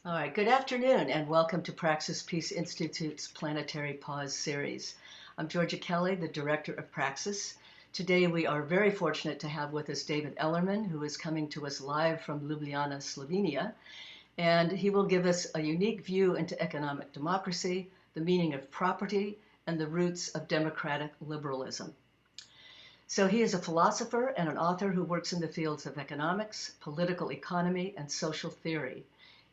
All right, good afternoon and welcome to Praxis Peace Institute's Planetary Pause series. I'm Georgia Kelly, the director of Praxis. Today we are very fortunate to have with us David Ellerman, who is coming to us live from Ljubljana, Slovenia, and he will give us a unique view into economic democracy, the meaning of property, and the roots of democratic liberalism. So he is a philosopher and an author who works in the fields of economics, political economy, and social theory.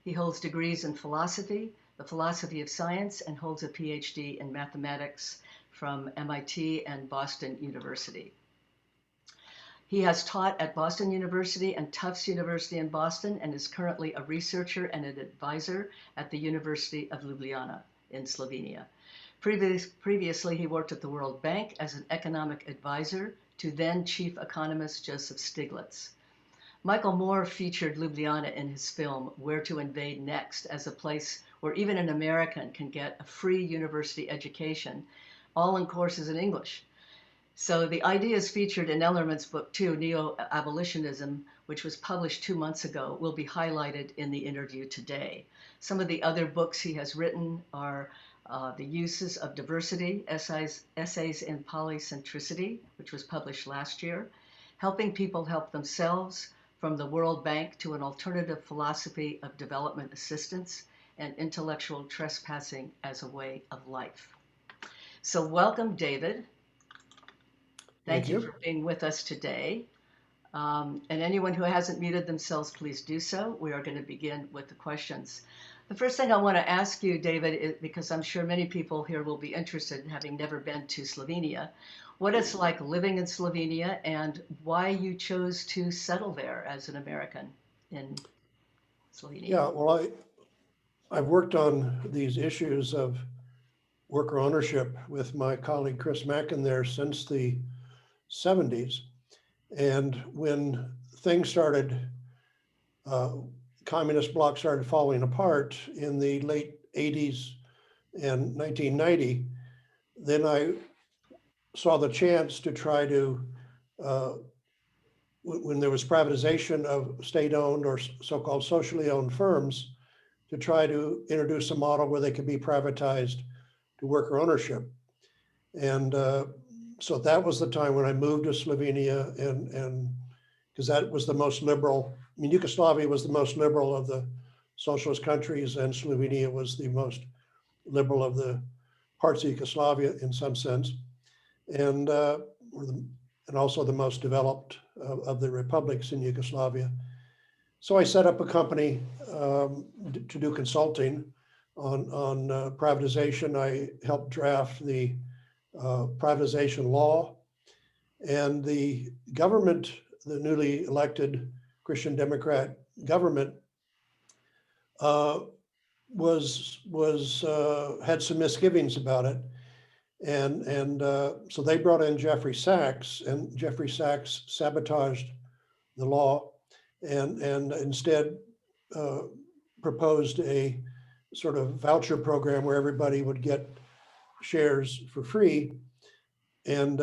He holds degrees in philosophy, the philosophy of science, and holds a PhD in mathematics from MIT and Boston University. He has taught at Boston University and Tufts University in Boston and is currently a researcher and an advisor at the University of Ljubljana in Slovenia. Previously, he worked at the World Bank as an economic advisor to then chief economist Joseph Stiglitz. Michael Moore featured Ljubljana in his film Where to Invade Next as a place where even an American can get a free university education, all in courses in English. So the ideas featured in Ellerman's book too, Neo-Abolitionism, which was published 2 months ago, will be highlighted in the interview today. Some of the other books he has written are The Uses of Diversity, Essays in Polycentricity, which was published last year, Helping People Help Themselves, From the World Bank to an Alternative Philosophy of Development Assistance, and Intellectual Trespassing as a Way of Life. So welcome, David. Thank you for being with us today. And anyone who hasn't muted themselves, please do so. We are going to begin with the questions. The first thing I want to ask you, David, is, because I'm sure many people here will be interested in having never been to Slovenia, what it's like living in Slovenia and why you chose to settle there as an American in Slovenia. Yeah, well, I've worked on these issues of worker ownership with my colleague Chris Mackin there since the 70s. And when things started, communist bloc started falling apart in the late 80s and 1990, then I saw the chance to try to, when there was privatization of state-owned or so-called socially owned firms, to try to introduce a model where they could be privatized to worker ownership. And so that was the time when I moved to Slovenia, and because that was the most liberal. I mean, Yugoslavia was the most liberal of the socialist countries, and Slovenia was the most liberal of the parts of Yugoslavia in some sense, and also the most developed of the republics in Yugoslavia. So I set up a company to do consulting on privatization. I helped draft the privatization law, and the government, the newly elected Christian Democrat government, had some misgivings about it, and so they brought in Jeffrey Sachs, and Jeffrey Sachs sabotaged the law, and instead proposed a sort of voucher program where everybody would get shares for free and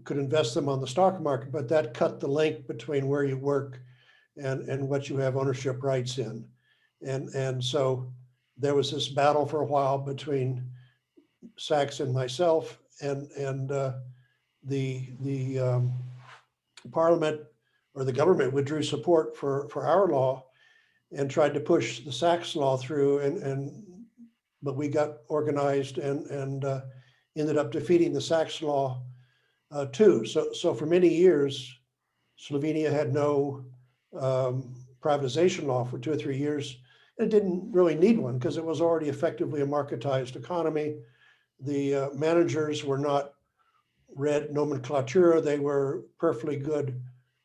could invest them on the stock market, but that cut the link between where you work and what you have ownership rights in. And so there was this battle for a while between Sachs and myself, and the parliament or the government withdrew support for our law and tried to push the Sachs law through, but we got organized and ended up defeating the Sachs law too. So for many years, Slovenia had no privatization law for 2 or 3 years. It didn't really need one because it was already effectively a marketized economy. The managers were not red nomenclatura. They were perfectly good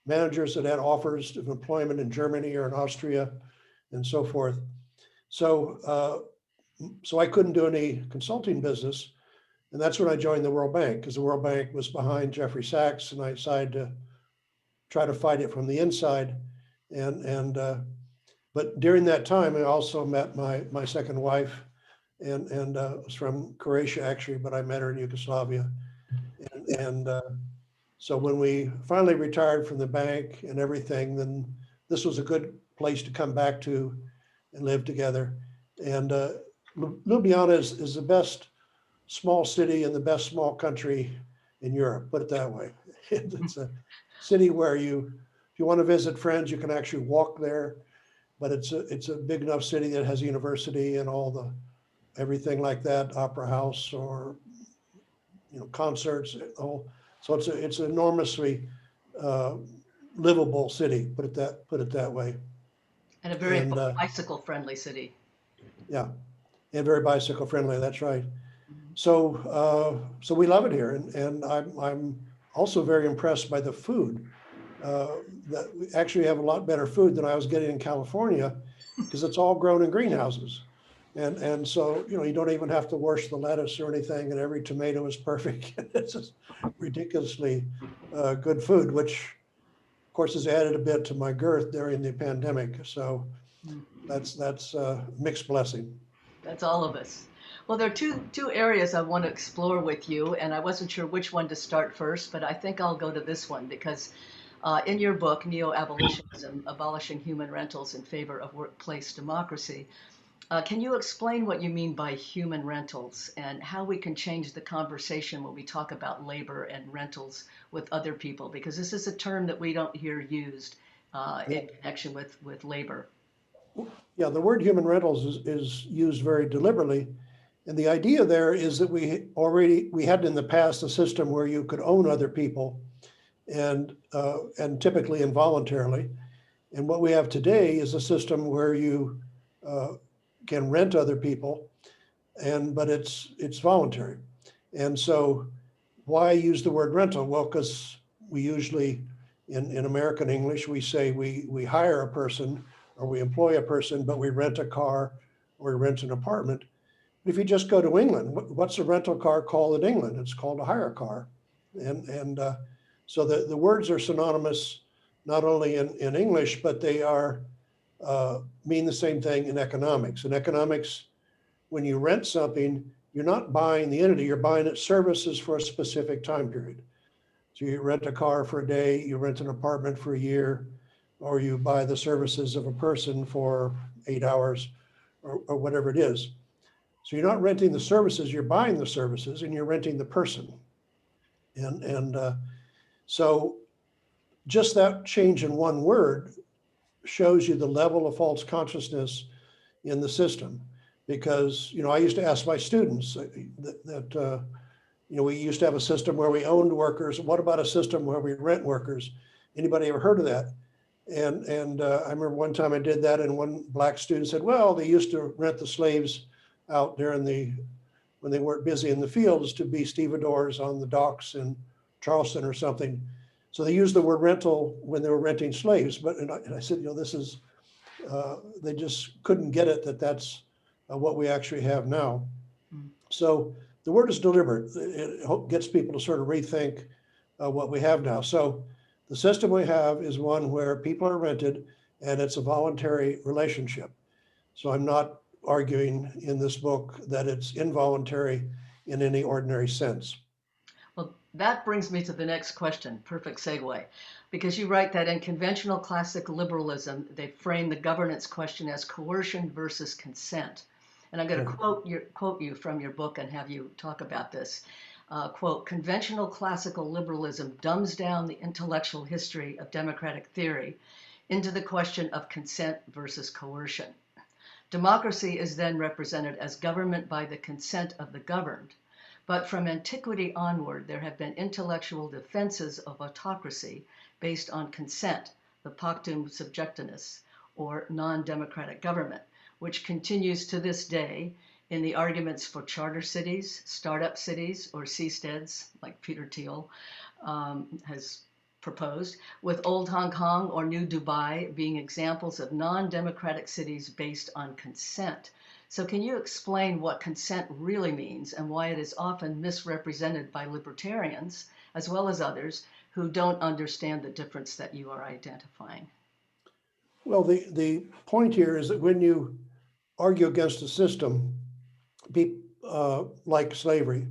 managers that had offers of employment in Germany or in Austria and so forth. So I couldn't do any consulting business. And that's when I joined the World Bank, because the World Bank was behind Jeffrey Sachs, and I decided to try to fight it from the inside. But during that time, I also met my second wife, and was from Croatia actually, but I met her in Yugoslavia. And so when we finally retired from the bank and everything, then this was a good place to come back to and live together. And Ljubljana is the best small city and the best small country in Europe, put it that way. It's a city where if you want to visit friends, you can actually walk there, but it's a big enough city that has a university and everything like that, opera house or, concerts. So it's an enormously livable city, put it that way. And a very And bicycle-friendly city. yeah, and very bicycle friendly. That's right. So we love it here, and I'm also very impressed by the food. That we actually have a lot better food than I was getting in California, because it's all grown in greenhouses, and so you don't even have to wash the lettuce or anything, and every tomato is perfect. It's just ridiculously good food, which of course has added a bit to my girth during the pandemic. So that's a mixed blessing. That's all of us. Well, there are two areas I want to explore with you, and I wasn't sure which one to start first, but I think I'll go to this one because in your book, Neo-Abolitionism, Abolishing Human Rentals in Favor of Workplace Democracy, can you explain what you mean by human rentals and how we can change the conversation when we talk about labor and rentals with other people? Because this is a term that we don't hear used in connection with labor. Yeah, the word human rentals is used very deliberately. And the idea there is that we had in the past a system where you could own other people and typically involuntarily. And what we have today is a system where you can rent other people, but it's voluntary. And so why use the word rental? Well, because we usually in American English, we say we hire a person or we employ a person, but we rent a car or we rent an apartment. If you just go to England, what's a rental car called in England? It's called a hire car. And so the words are synonymous, not only in English, but they mean the same thing in economics. In economics, when you rent something, you're not buying the entity, you're buying its services for a specific time period. So you rent a car for a day, you rent an apartment for a year, or you buy the services of a person for 8 hours or whatever it is. So you're not renting the services, you're buying the services and you're renting the person. And so just that change in one word shows you the level of false consciousness in the system. Because, I used to ask my students that we used to have a system where we owned workers. What about a system where we rent workers? Anybody ever heard of that? And I remember one time I did that, and one black student said, well, they used to rent the slaves out when they weren't busy in the fields to be stevedores on the docks in Charleston or something. So they used the word rental when they were renting slaves. And I said, this is, they just couldn't get it that's what we actually have now. So the word is deliberate. It gets people to sort of rethink what we have now. So the system we have is one where people are rented and it's a voluntary relationship. So I'm not arguing in this book that it's involuntary in any ordinary sense. Well, that brings me to the next question. Perfect segue. Because you write that in conventional classic liberalism, they frame the governance question as coercion versus consent. And I'm going to quote you from your book and have you talk about this. Quote, conventional classical liberalism dumbs down the intellectual history of democratic theory into the question of consent versus coercion. Democracy is then represented as government by the consent of the governed. But from antiquity onward, there have been intellectual defenses of autocracy based on consent, the pactum subjectinus, or non-democratic government, which continues to this day in the arguments for charter cities, startup cities, or seasteads, like Peter Thiel has proposed, with Old Hong Kong or New Dubai being examples of non-democratic cities based on consent. So can you explain what consent really means and why it is often misrepresented by libertarians, as well as others, who don't understand the difference that you are identifying? Well, the point here is that when you argue against a system, like slavery.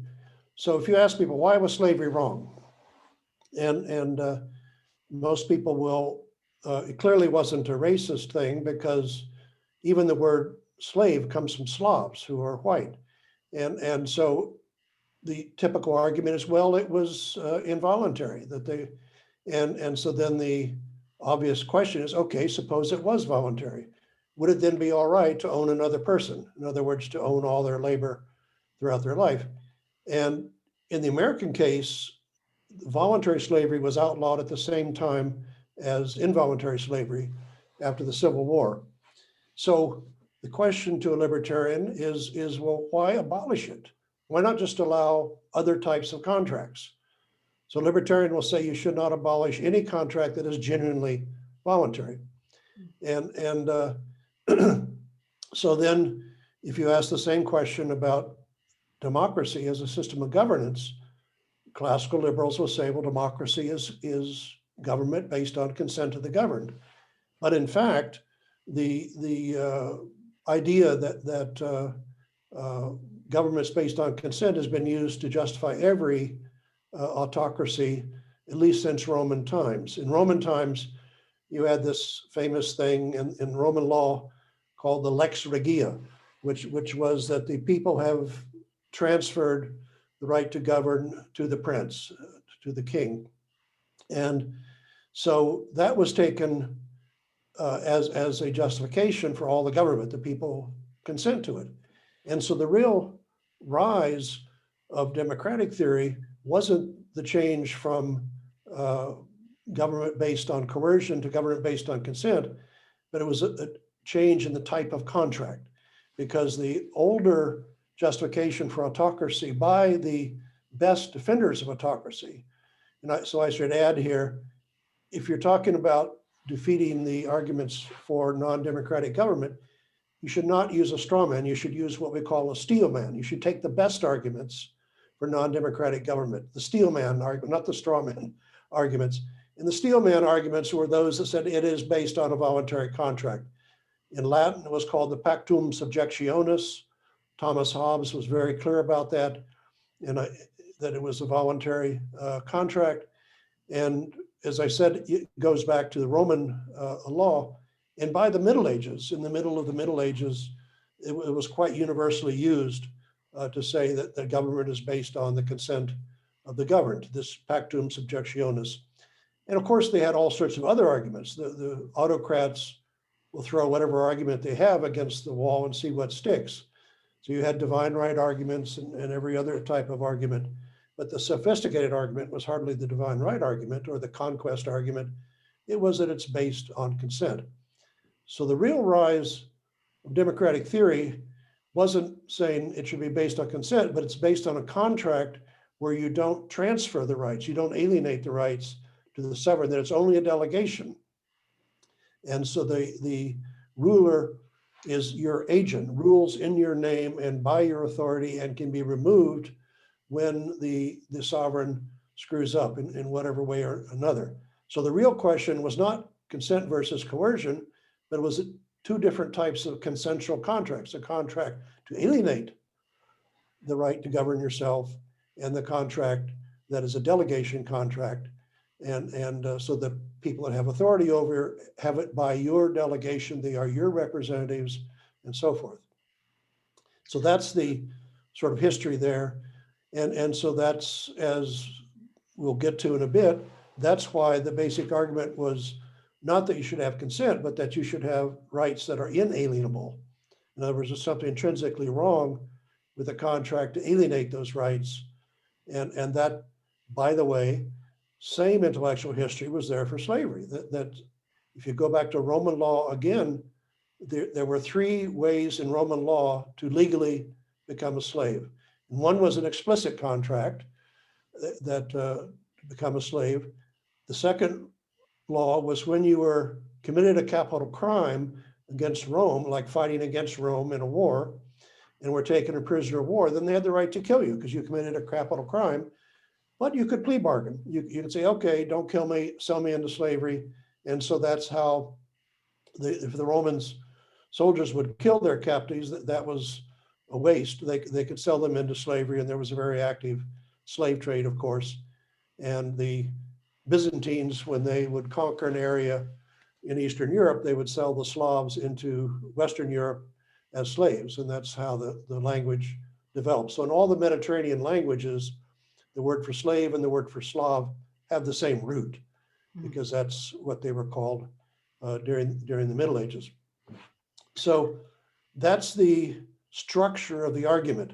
So if you ask people, why was slavery wrong? And most people will, it clearly wasn't a racist thing because, even the word slave comes from Slavs who are white. And so the typical argument is, well, it was involuntary that they, and so then the obvious question is, okay, suppose it was voluntary. Would it then be all right to own another person? In other words, to own all their labor throughout their life? And in the American case, voluntary slavery was outlawed at the same time as involuntary slavery after the Civil War. So the question to a libertarian is well, why abolish it? Why not just allow other types of contracts? So libertarian will say you should not abolish any contract that is genuinely voluntary. And so then if you ask the same question about democracy as a system of governance, classical liberals will say, well, democracy is government based on consent of the governed. But in fact, the idea that governments based on consent has been used to justify every autocracy, at least since Roman times. In Roman times, you had this famous thing in Roman law called the lex regia, which was that the people have transferred the right to govern to the prince, to the king. And so that was taken as a justification for all the government. The people consent to it. And so the real rise of democratic theory wasn't the change from government based on coercion to government based on consent, but it was a change in the type of contract, because the older justification for autocracy by the best defenders of autocracy, and so I should add here, if you're talking about defeating the arguments for non-democratic government, you should not use a straw man. You should use what we call a steel man. You should take the best arguments for non-democratic government, the steel man argument, not the straw man arguments. And the steel man arguments were those that said it is based on a voluntary contract. In Latin, it was called the pactum subjectionis. Thomas Hobbes was very clear about that, and that it was a voluntary contract. And as I said, it goes back to the Roman law. And by the Middle Ages, in the middle of the Middle Ages, it was quite universally used to say that the government is based on the consent of the governed, this pactum subjectionis. And of course, they had all sorts of other arguments. The autocrats will throw whatever argument they have against the wall and see what sticks. So you had divine right arguments and every other type of argument. But the sophisticated argument was hardly the divine right argument or the conquest argument. It was that it's based on consent. So the real rise of democratic theory wasn't saying it should be based on consent, but it's based on a contract where you don't transfer the rights, you don't alienate the rights to the sovereign, that it's only a delegation. And so the ruler is your agent, rules in your name and by your authority, and can be removed when the sovereign screws up in whatever way or another. So the real question was not consent versus coercion, but it was two different types of consensual contracts: a contract to alienate the right to govern yourself, and the contract that is a delegation contract. And so the people that have authority over have it by your delegation, they are your representatives, and so forth. So that's the sort of history there. And so that's, as we'll get to in a bit, that's why the basic argument was not that you should have consent, but that you should have rights that are inalienable. In other words, there's something intrinsically wrong with a contract to alienate those rights. And that, by the way, same intellectual history was there for slavery. That if you go back to Roman law again, there were three ways in Roman law to legally become a slave. And one was an explicit contract that to become a slave. The second law was when you were committed a capital crime against Rome, like fighting against Rome in a war, and were taken a prisoner of war, then they had the right to kill you because you committed a capital crime. But you could plea bargain. You could say, okay, don't kill me, sell me into slavery. And so that's how if the Romans soldiers would kill their captives, that was a waste. They could sell them into slavery, and there was a very active slave trade, of course. And the Byzantines, when they would conquer an area, in Eastern Europe, they would sell the Slavs into Western Europe as slaves, and that's how the language developed. So in all the Mediterranean languages, the word for slave and the word for Slav have the same root, because that's what they were called during the Middle Ages. So that's the structure of the argument,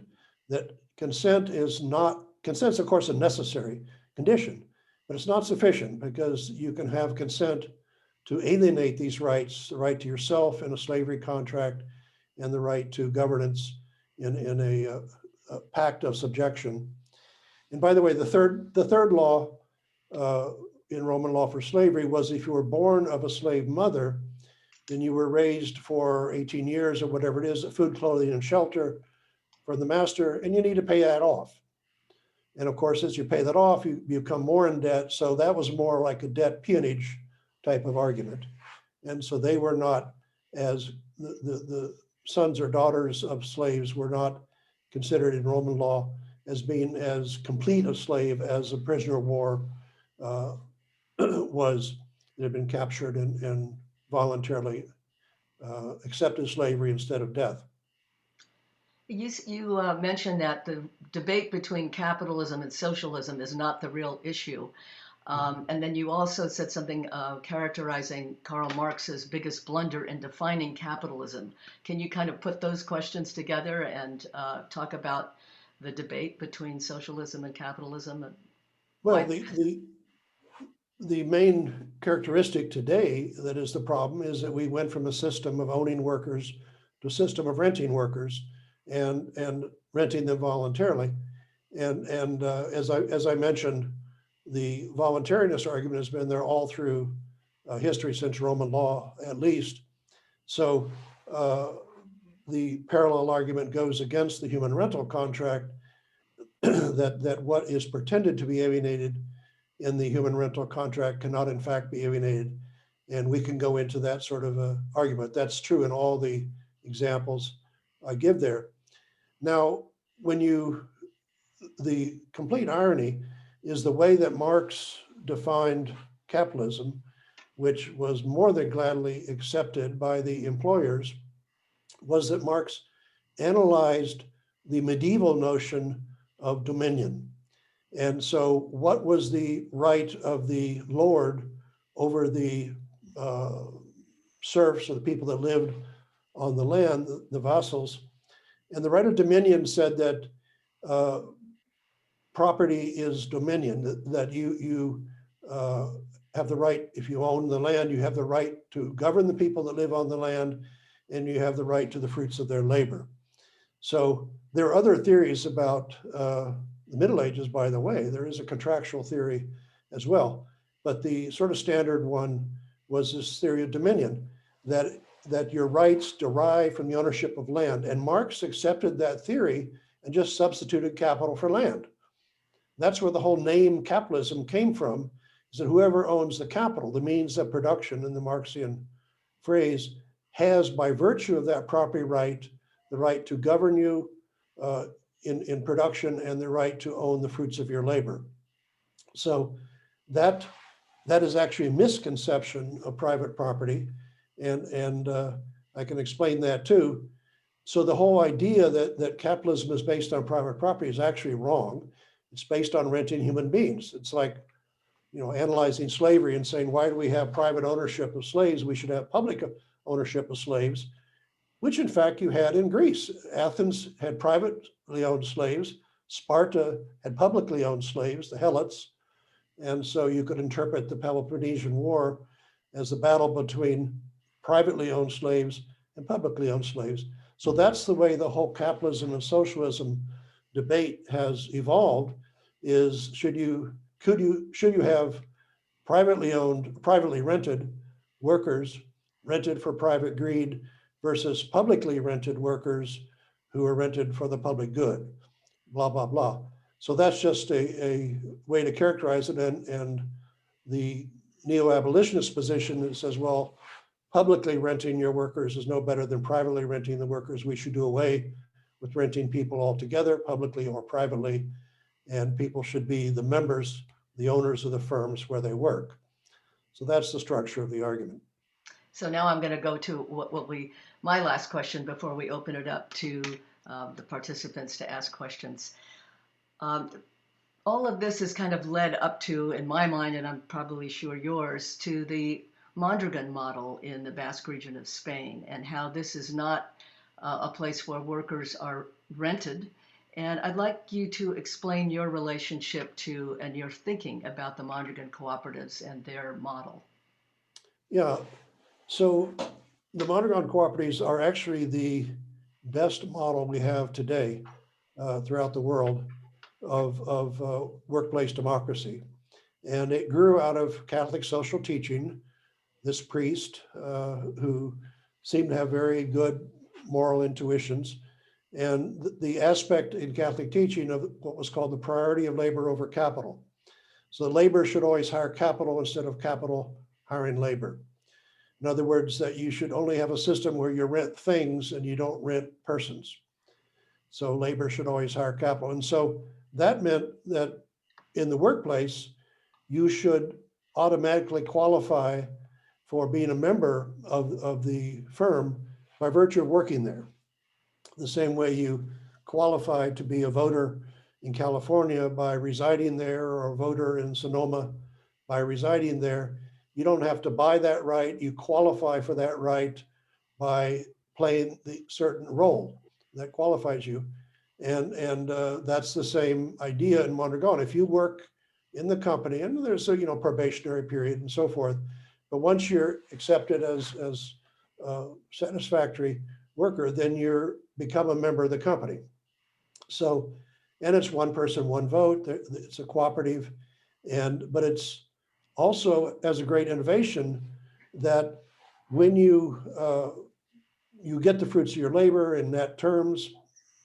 that consent's of course a necessary condition, but it's not sufficient, because you can have consent to alienate these rights, the right to yourself in a slavery contract and the right to governance in a pact of subjection. And by the way, the third law in Roman law for slavery was, if you were born of a slave mother, then you were raised for 18 years or whatever it is, food, clothing, and shelter from the master, and you need to pay that off. And of course, as you pay that off, you become more in debt. So that was more like a debt peonage type of argument. And so they were not, as the sons or daughters of slaves were not considered in Roman law as being as complete a slave as a prisoner of war was, that had been captured and voluntarily accepted slavery instead of death. You mentioned that the debate between capitalism and socialism is not the real issue. And then you also said something characterizing Karl Marx's biggest blunder in defining capitalism. Can you kind of put those questions together and talk about the debate between socialism and capitalism? Well, the main characteristic today that is the problem is that we went from a system of owning workers to a system of renting workers and renting them voluntarily. And as I mentioned, the voluntariness argument has been there all through history, since Roman law at least. So the parallel argument goes against the human rental contract, that what is pretended to be alienated in the human rental contract cannot in fact be alienated. And we can go into that sort of argument. That's true in all the examples I give there. Now, the complete irony is the way that Marx defined capitalism, which was more than gladly accepted by the employers, was that Marx analyzed the medieval notion of dominion. And so what was the right of the lord over the serfs, or the people that lived on the land, the vassals? And the right of dominion said that property is dominion, that you have the right, if you own the land, you have the right to govern the people that live on the land, and you have the right to the fruits of their labor. So there are other theories about the Middle Ages, by the way. There is a contractual theory as well, but the sort of standard one was this theory of dominion, that your rights derive from the ownership of land. And Marx accepted that theory and just substituted capital for land. That's where the whole name capitalism came from, is that whoever owns the capital, the means of production in the Marxian phrase, has, by virtue of that property right, the right to govern you in production, and the right to own the fruits of your labor. So that is actually a misconception of private property, and I can explain that too. So the whole idea that capitalism is based on private property is actually wrong. It's based on renting human beings. It's like, analyzing slavery and saying, why do we have private ownership of slaves? We should have public ownership of slaves, which in fact you had in Greece. Athens had privately owned slaves. Sparta had publicly owned slaves, the Helots. And so you could interpret the Peloponnesian War as a battle between privately owned slaves and publicly owned slaves. So that's the way the whole capitalism and socialism debate has evolved, is should you have privately rented workers rented for private greed versus publicly rented workers who are rented for the public good, blah, blah, blah. So that's just a way to characterize it. And the neo-abolitionist position that says, well, publicly renting your workers is no better than privately renting the workers. We should do away with renting people altogether, publicly or privately, and people should be the members, the owners of the firms where they work. So that's the structure of the argument. So now I'm going to go to my last question before we open it up to the participants to ask questions. Um, all of this has kind of led up to, in my mind, and I'm probably sure yours, to the Mondragon model in the Basque region of Spain, and how this is not a place where workers are rented. And I'd like you to explain your relationship to and your thinking about the Mondragon cooperatives and their model. Yeah, so the Mondragon cooperatives are actually the best model we have today throughout the world of workplace democracy. And it grew out of Catholic social teaching. This priest who seemed to have very good moral intuitions, and the aspect in Catholic teaching of what was called the priority of labor over capital. So labor should always hire capital instead of capital hiring labor. In other words, that you should only have a system where you rent things and you don't rent persons. So labor should always hire capital. And so that meant that in the workplace, you should automatically qualify for being a member of the firm by virtue of working there. The same way you qualify to be a voter in California by residing there, or a voter in Sonoma by residing there. You don't have to buy that right. You qualify for that right by playing the certain role that qualifies you. And that's the same idea in Mondragon. If you work in the company, and there's a probationary period and so forth, but once you're accepted as a satisfactory worker, then you're become a member of the company. So, and it's one person, one vote. It's a cooperative, but it's also as a great innovation that when you get the fruits of your labor in net terms,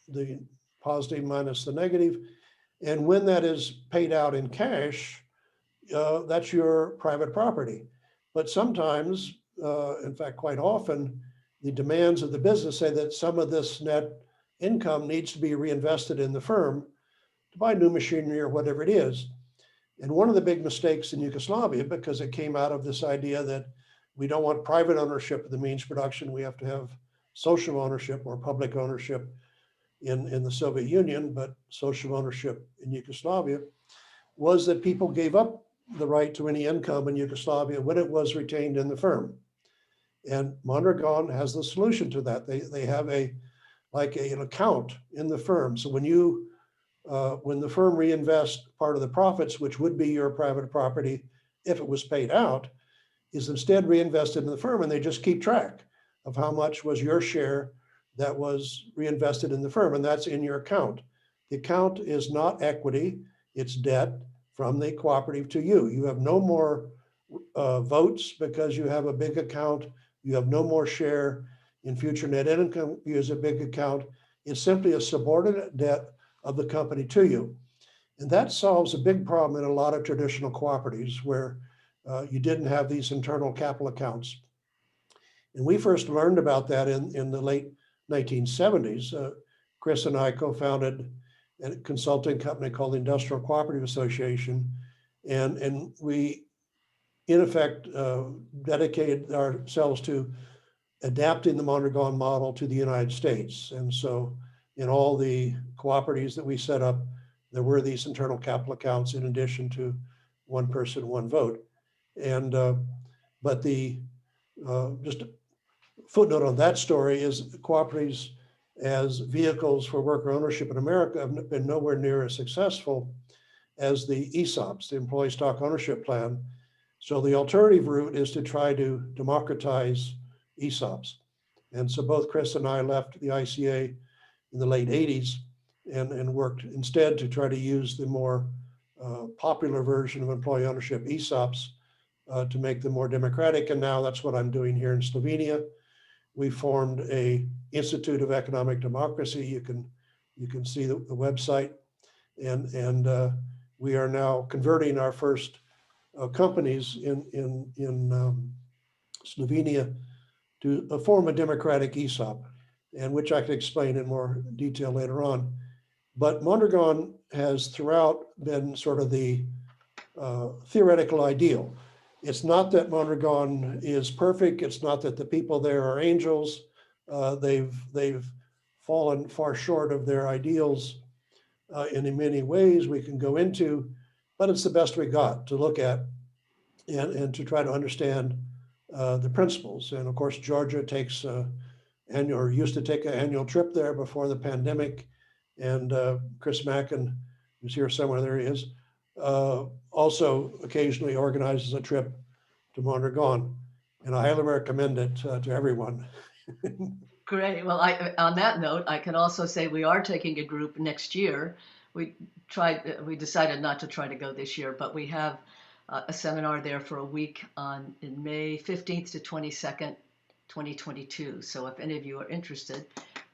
the positive minus the negative, and when that is paid out in cash, that's your private property. But sometimes, in fact, quite often, the demands of the business say that some of this net income needs to be reinvested in the firm to buy new machinery or whatever it is. And one of the big mistakes in Yugoslavia, because it came out of this idea that we don't want private ownership of the means production, we have to have social ownership or public ownership in the Soviet Union, but social ownership in Yugoslavia, was that people gave up the right to any income in Yugoslavia when it was retained in the firm. And Mondragon has the solution to that. They have an account in the firm. So when the firm reinvests part of the profits, which would be your private property if it was paid out, is instead reinvested in the firm, and they just keep track of how much was your share that was reinvested in the firm, and that's in your account. The account is not equity, it's debt from the cooperative to you. You have no more votes because you have a big account. You have no more share in future net income. You use a big account. It's simply a subordinate debt of the company to you. And that solves a big problem in a lot of traditional cooperatives where you didn't have these internal capital accounts. And we first learned about that in the late 1970s. Chris and I co-founded a consulting company called the Industrial Cooperative Association. And we, in effect, dedicated ourselves to adapting the Mondragon model to the United States. And so in all the cooperatives that we set up, there were these internal capital accounts in addition to one person, one vote. And but just a footnote on that story is cooperatives as vehicles for worker ownership in America have been nowhere near as successful as the ESOPs, the Employee Stock Ownership Plan. So the alternative route is to try to democratize ESOPs. And so both Chris and I left the ICA in the late 80s and worked instead to try to use the more popular version of employee ownership ESOPs to make them more democratic. And now that's what I'm doing here in Slovenia. We formed a Institute of Economic Democracy. You can see the website, and we are now converting our first companies in Slovenia to form a democratic ESOP, and which I can explain in more detail later on. But Mondragon has throughout been sort of the theoretical ideal. It's not that Mondragon is perfect. It's not that the people there are angels. They've fallen far short of their ideals in many ways we can go into, but it's the best we got to look at and to try to understand the principles. And of course, Georgia takes annual, or used to take an annual trip there before the pandemic. And Chris Mackin, who's here somewhere, there he is, also occasionally organizes a trip to Mondragon. And I highly recommend it to everyone. Great. Well, on that note, I can also say we are taking a group next year. We decided not to try to go this year, but we have a seminar there for a week in May 15th to 22nd, 2022. So if any of you are interested,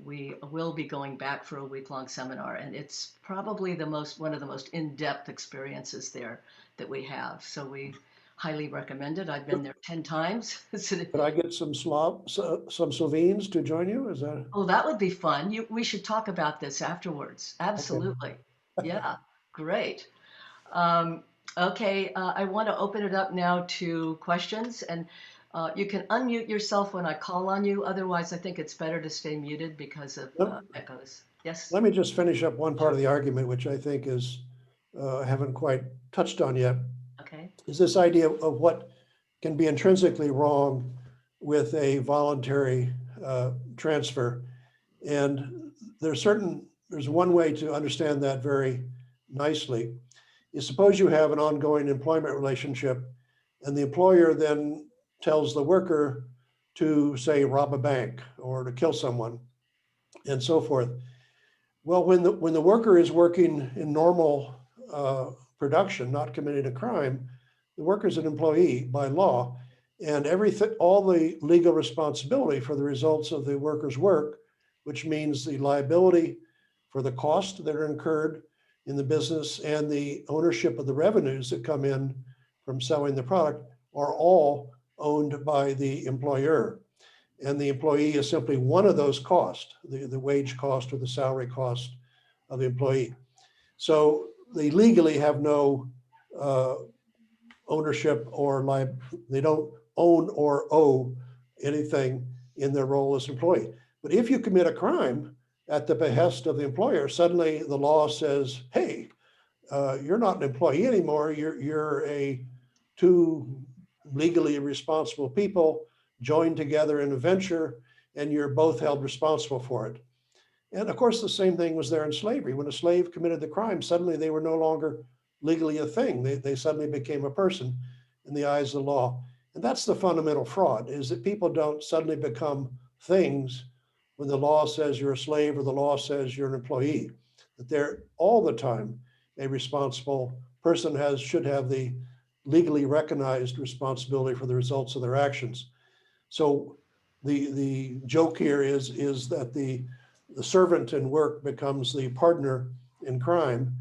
we will be going back for a week-long seminar, and it's probably one of the most in-depth experiences there that we have. So we highly recommend it. I've been there 10 times. Could I get some Slovenes to join you? Is that? Oh, that would be fun. We should talk about this afterwards. Absolutely. Okay. Yeah, great. Okay, I want to open it up now to questions, and you can unmute yourself when I call on you. Otherwise, I think it's better to stay muted because of echoes. Yes? Let me just finish up one part of the argument, which I think is haven't quite touched on yet, Okay. is this idea of what can be intrinsically wrong with a voluntary transfer. And there's one way to understand that very nicely. You suppose you have an ongoing employment relationship, and the employer then tells the worker to, say, rob a bank or to kill someone and so forth. Well, when the worker is working in normal production, not committing a crime, the worker is an employee by law, and all the legal responsibility for the results of the worker's work, which means the liability for the costs that are incurred in the business and the ownership of the revenues that come in from selling the product, are all owned by the employer. And the employee is simply one of those costs, the wage cost or the salary cost of the employee. So they legally have no ownership or they don't own or owe anything in their role as employee. But if you commit a crime at the behest of the employer, suddenly the law says, hey, you're not an employee anymore. You're two legally responsible people joined together in a venture, and you're both held responsible for it. And of course, the same thing was there in slavery. When a slave committed the crime, suddenly they were no longer legally a thing. They suddenly became a person in the eyes of the law. And that's the fundamental fraud, is that people don't suddenly become things when the law says you're a slave or the law says you're an employee. That they're all the time a responsible person should have the legally recognized responsibility for the results of their actions. So the joke here is that the servant in work becomes the partner in crime.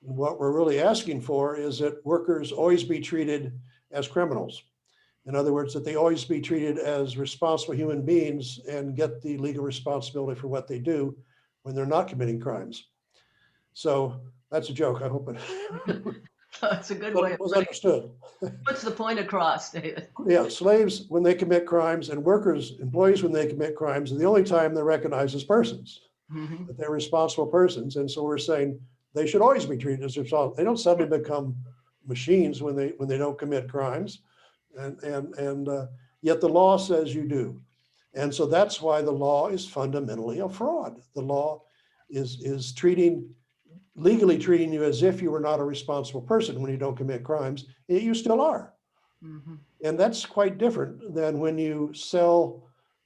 And what we're really asking for is that workers always be treated as criminals. In other words, that they always be treated as responsible human beings and get the legal responsibility for what they do when they're not committing crimes. So that's a joke. I hope it That's a good way of was understood. Puts the point across, David. Yeah, slaves when they commit crimes and employees when they commit crimes, are the only time they're recognized as persons, that they're responsible persons. And so we're saying they should always be treated as responsible. They don't suddenly become machines when they don't commit crimes, and yet the law says you do. And so that's why the law is fundamentally a fraud. The law is legally treating you as if you were not a responsible person when you don't commit crimes. You still are. And that's quite different than when you sell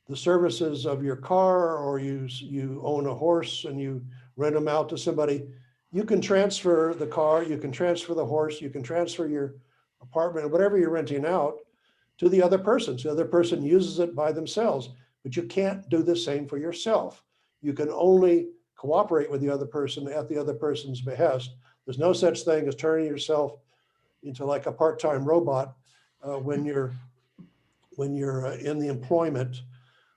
the services of your car, or you own a horse and you rent them out to somebody. You can transfer the car, you can transfer the horse, you can transfer your apartment, whatever you're renting out, to the other person. So the other person uses it by themselves, but you can't do the same for yourself. You can only cooperate with the other person at the other person's behest. There's no such thing as turning yourself into like a part-time robot when you're in the employment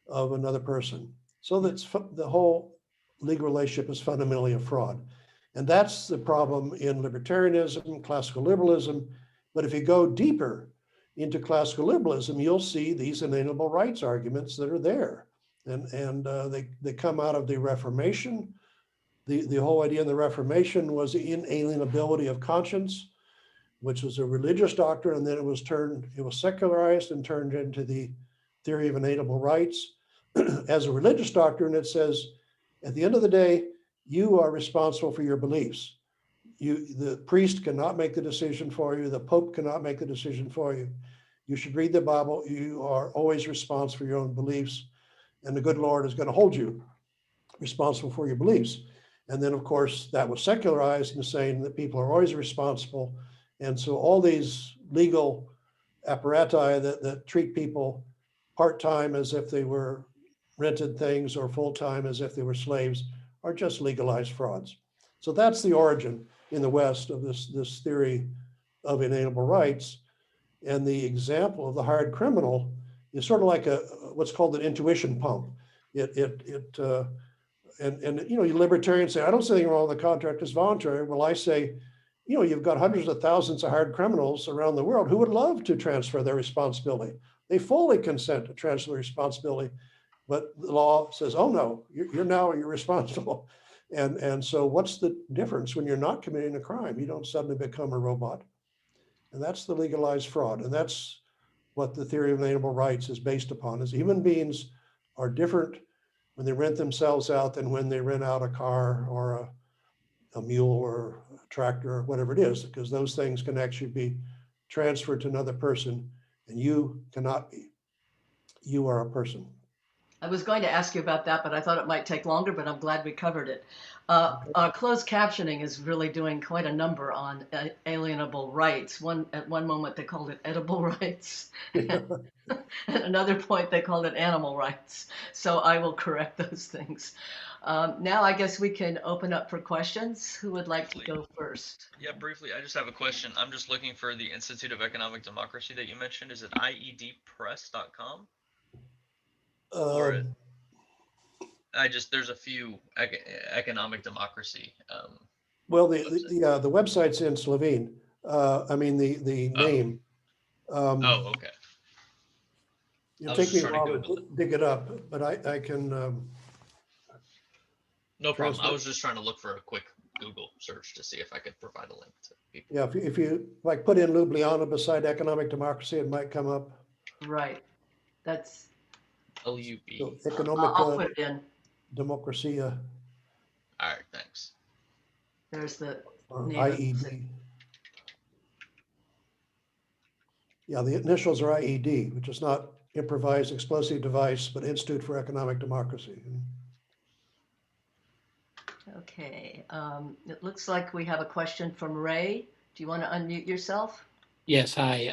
of another person. So that's the whole legal relationship is fundamentally a fraud. And that's the problem in libertarianism, classical liberalism. But if you go deeper into classical liberalism, you'll see these inalienable rights arguments that are there. And they come out of the Reformation. The whole idea in the Reformation was the inalienability of conscience, which was a religious doctrine, and then it was secularized and turned into the theory of inalienable rights. As a religious doctrine, it says, at the end of the day, you are responsible for your beliefs. The priest cannot make the decision for you. The Pope cannot make the decision for you. You should read the Bible. You are always responsible for your own beliefs, and the good Lord is going to hold you responsible for your beliefs. And then, of course, that was secularized in saying that people are always responsible. And so all these legal apparati that treat people part-time as if they were rented things or full-time as if they were slaves are just legalized frauds. So that's the origin in the West of this theory of inalienable rights. And the example of the hired criminal is sort of like what's called an intuition pump. And you libertarians say, I don't see anything wrong with the contract, it's voluntary. Well, I say, you've got hundreds of thousands of hired criminals around the world who would love to transfer their responsibility. They fully consent to transfer the responsibility, but the law says, oh no, you're responsible. And so what's the difference when you're not committing a crime? You don't suddenly become a robot. And that's the legalized fraud. And that's what the theory of inalienable rights is based upon, is human beings are different when they rent themselves out than when they rent out a car or a mule or a tractor or whatever it is, because those things can actually be transferred to another person and you cannot be. You are a person. I was going to ask you about that, but I thought it might take longer, but I'm glad we covered it. Closed captioning is really doing quite a number on alienable rights. At one moment, they called it edible rights. At another point, they called it animal rights. So I will correct those things. Now I guess we can open up for questions. Who would like to go first? Yeah, briefly, I just have a question. I'm just looking for the Institute of Economic Democracy that you mentioned. Is it iedpress.com? Or there's a few economic democracy. Well, the website's in Slovene. I mean, the name. Okay. It'll take me a while to dig it up, but I can. No problem. I was just trying to look for a quick Google search to see if I could provide a link to people. Yeah, if you like put in Ljubljana beside economic democracy, it might come up. Right. That's LUB. So economic I'll put it in. Democracia. All right, thanks. There's the IED. Yeah, the initials are IED, which is not improvised explosive device, but Institute for Economic Democracy. Okay. It looks like we have a question from Ray. Do you want to unmute yourself? Yes, hi.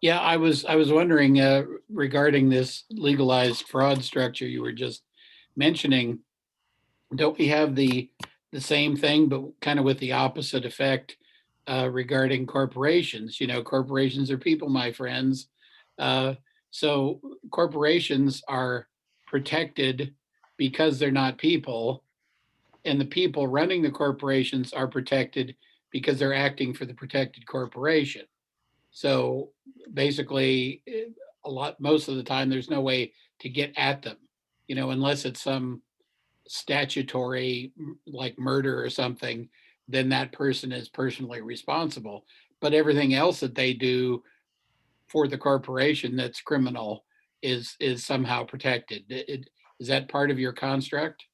Yeah, I was wondering regarding this legalized fraud structure you were just mentioning. Don't we have the same thing, but kind of with the opposite effect regarding corporations? Corporations are people, my friends. So corporations are protected because they're not people, and the people running the corporations are protected because they're acting for the protected corporation. So basically, most of the time, there's no way to get at them, unless it's some statutory like murder or something, then that person is personally responsible. But everything else that they do for the corporation that's criminal is somehow protected. Is that part of your construct?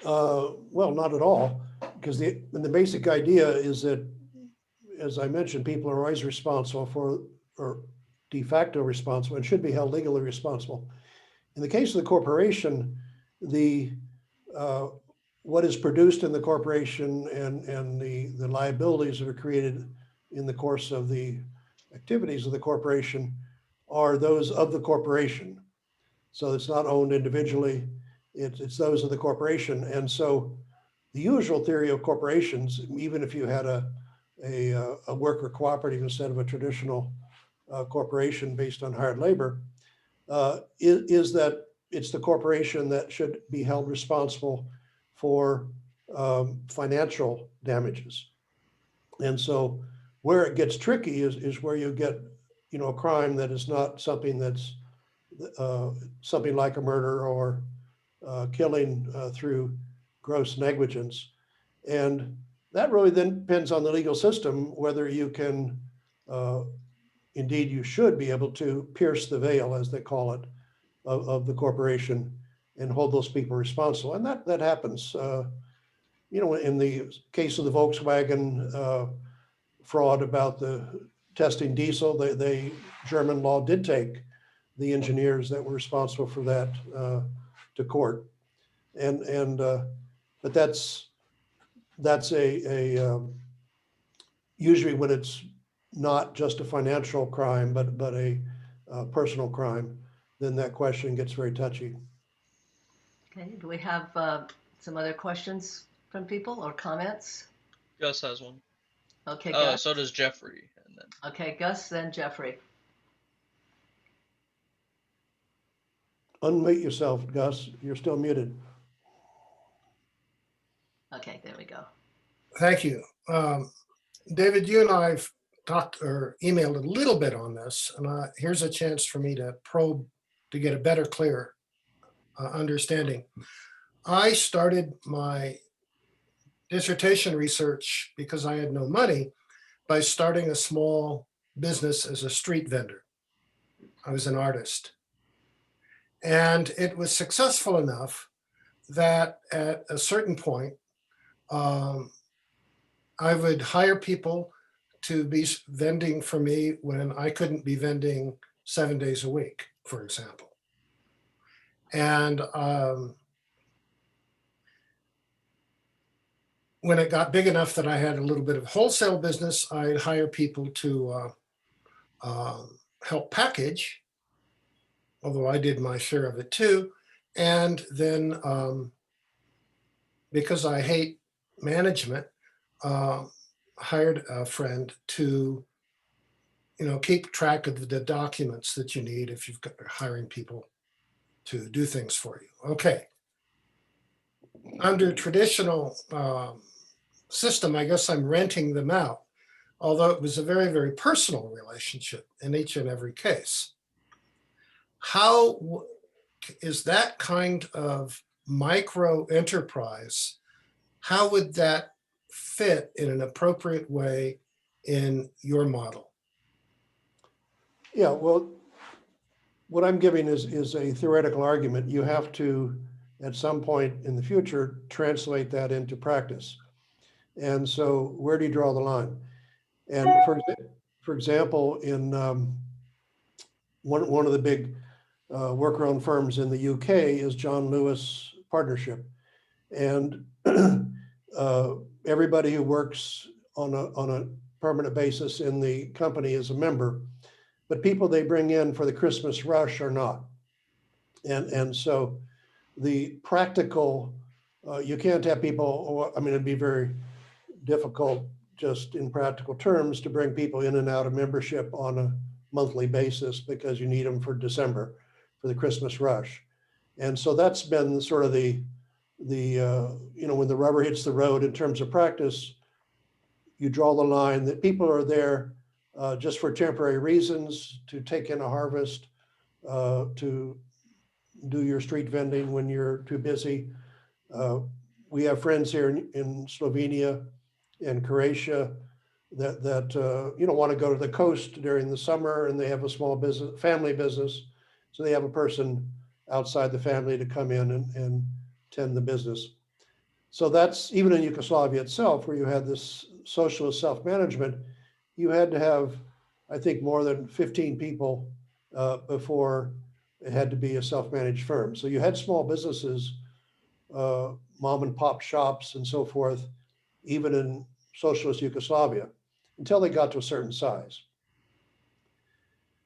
Well, not at all, because the basic idea is that, as I mentioned, people are always responsible for, or de facto responsible, and should be held legally responsible. In the case of the corporation, what is produced in the corporation and the liabilities that are created in the course of the activities of the corporation are those of the corporation. So it's not owned individually, it's those of the corporation. And so the usual theory of corporations, even if you had a worker cooperative instead of a traditional corporation based on hired labor, is that it's the corporation that should be held responsible for financial damages. And so Where it gets tricky is where you get, a crime that is not something that's something like a murder or killing through gross negligence. And that really then depends on the legal system, whether you can, indeed you should be able to pierce the veil, as they call it, of the corporation and hold those people responsible. And that happens. In the case of the Volkswagen fraud about the testing diesel, they German law did take the engineers that were responsible for that to court. But that's usually when it's not just a financial crime, but a personal crime, then that question gets very touchy. Okay, do we have some other questions from people or comments? Gus has one. Okay, Gus. So does Jeffrey. And then Okay, Gus, then Jeffrey. Unmute yourself, Gus. You're still muted. Okay, there we go. Thank you. David, you and I have talked or emailed a little bit on this, and here's a chance for me to probe to get a better, clear understanding. I started my dissertation research because I had no money by starting a small business as a street vendor. I was an artist. And it was successful enough that at a certain point, I would hire people to be vending for me when I couldn't be vending 7 days a week, for example. And when it got big enough that I had a little bit of wholesale business, I'd hire people to help package, although I did my share of it too. And then because I hate management, hired a friend to, keep track of the documents that you need if you're hiring people to do things for you. Okay. Under traditional system, I guess I'm renting them out, although it was a very, very personal relationship in each and every case. How is that kind of micro enterprise, how would that fit in an appropriate way in your model? Yeah, well, what I'm giving is a theoretical argument. You have to, at some point in the future, translate that into practice. And so where do you draw the line? And for example, in one of the big worker-owned firms in the UK is John Lewis Partnership. And everybody who works on a permanent basis in the company is a member, but people they bring in for the Christmas rush are not. And so the practical, you can't have people, it'd be very difficult just in practical terms to bring people in and out of membership on a monthly basis because you need them for December for the Christmas rush. And so that's been sort of the when the rubber hits the road in terms of practice, you draw the line that people are there just for temporary reasons, to take in a harvest, to do your street vending when you're too busy. We have friends here in Slovenia and Croatia that want to go to the coast during the summer, and they have a small business, family business. So they have a person outside the family to come in and tend the business. So that's, even in Yugoslavia itself, where you had this socialist self-management, you had to have, I think, more than 15 people before it had to be a self-managed firm. So you had small businesses, mom and pop shops and so forth, even in socialist Yugoslavia, until they got to a certain size.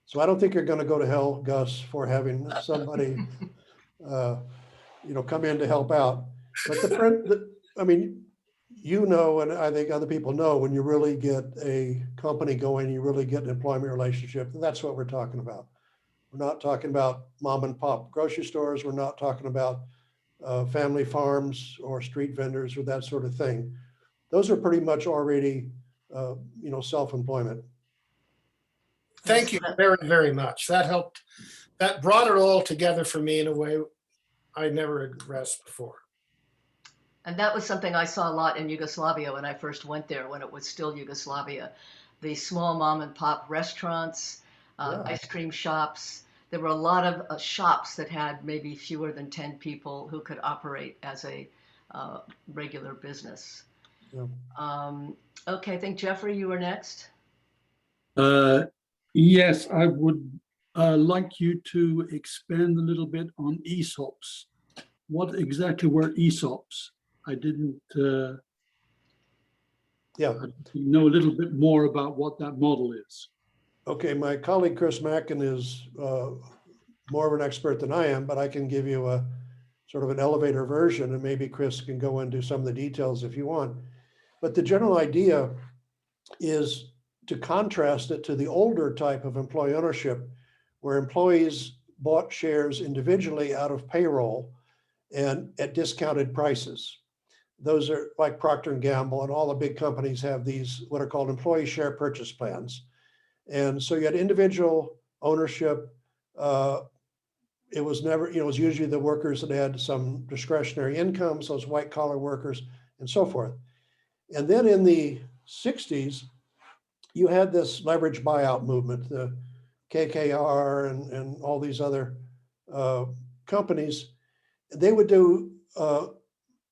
So I don't think you're going to go to hell, Gus, for having somebody come in to help out. But and I think other people know, when you really get a company going, you really get an employment relationship. And that's what we're talking about. We're not talking about mom and pop grocery stores. We're not talking about family farms or street vendors or that sort of thing. Those are pretty much already self-employment. Thank you very, very much. That helped. That brought it all together for me in a way I never addressed before. And that was something I saw a lot in Yugoslavia when I first went there, when it was still Yugoslavia. The small mom and pop restaurants, ice cream shops. There were a lot of shops that had maybe fewer than 10 people who could operate as a regular business. Yeah. Okay, I think Jeffrey, you were next. Yes, I would like you to expand a little bit on ESOPs. What exactly were ESOPs? I didn't know a little bit more about what that model is. Okay, my colleague Chris Mackin is more of an expert than I am, but I can give you a sort of an elevator version, and maybe Chris can go into some of the details if you want. But the general idea is to contrast it to the older type of employee ownership, where employees bought shares individually out of payroll and at discounted prices. Those are like Procter & Gamble, and all the big companies have these, what are called employee share purchase plans. And so you had individual ownership. It was never, it was usually the workers that had some discretionary incomes, those white collar workers and so forth. And then in the 60s, you had this leverage buyout movement, the KKR and all these other companies. They would do a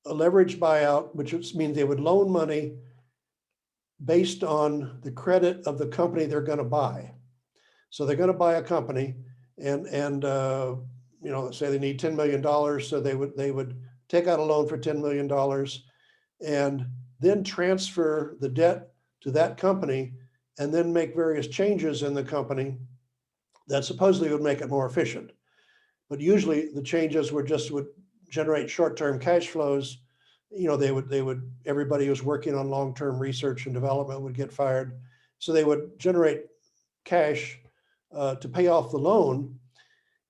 leverage buyout, which means they would loan money based on the credit of the company they're going to buy. So they're going to buy a company, and say they need $10 million, so they would take out a loan for $10 million, and then transfer the debt to that company, and then make various changes in the company that supposedly would make it more efficient. But usually the changes would generate short-term cash flows. Everybody who was working on long-term research and development would get fired. So they would generate cash to pay off the loan.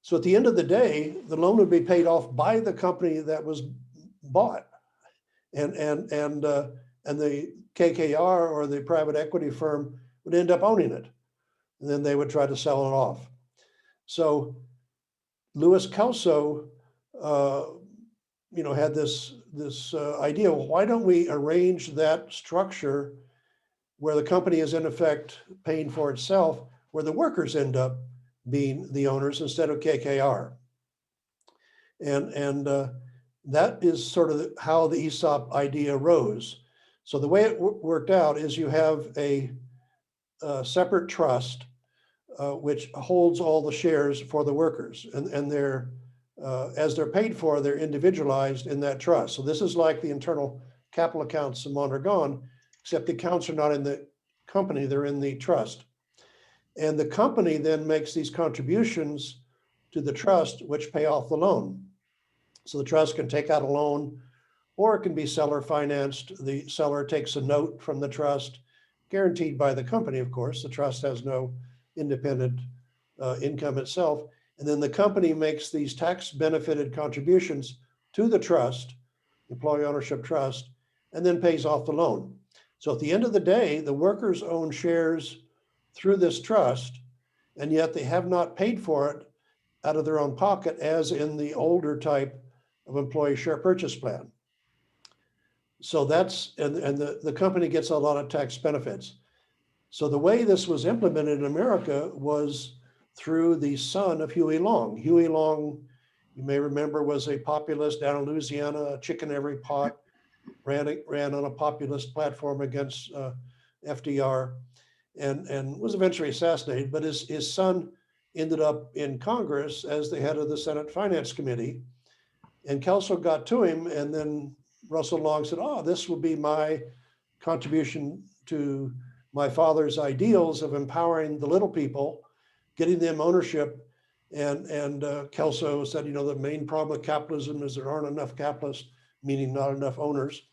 So at the end of the day, the loan would be paid off by the company that was bought. And the KKR or the private equity firm would end up owning it. And then they would try to sell it off. So Louis Kelso, had this idea, well, why don't we arrange that structure where the company is in effect paying for itself, where the workers end up being the owners instead of KKR. And that is sort of how the ESOP idea arose. So the way it worked out is you have a separate trust which holds all the shares for the workers, and they're as they're paid for, they're individualized in that trust. So this is like the internal capital accounts of Mondragon, except the accounts are not in the company, they're in the trust. And the company then makes these contributions to the trust, which pay off the loan. So the trust can take out a loan, or it can be seller financed. The seller takes a note from the trust, guaranteed by the company, of course. The trust has no independent income itself. And then the company makes these tax benefited contributions to the trust, employee ownership trust, and then pays off the loan. So at the end of the day, the workers own shares through this trust, and yet they have not paid for it out of their own pocket, as in the older type of employee share purchase plan. So that's, and the company gets a lot of tax benefits. So the way this was implemented in America was through the son of Huey Long. Huey Long, you may remember, was a populist down in Louisiana, a chicken every pot, ran on a populist platform against FDR, and was eventually assassinated. But his son ended up in Congress as the head of the Senate Finance Committee. And Kelso got to him, and then Russell Long said, oh, this will be my contribution to my father's ideals of empowering the little people, getting them ownership. And Kelso said, the main problem with capitalism is there aren't enough capitalists, meaning not enough owners,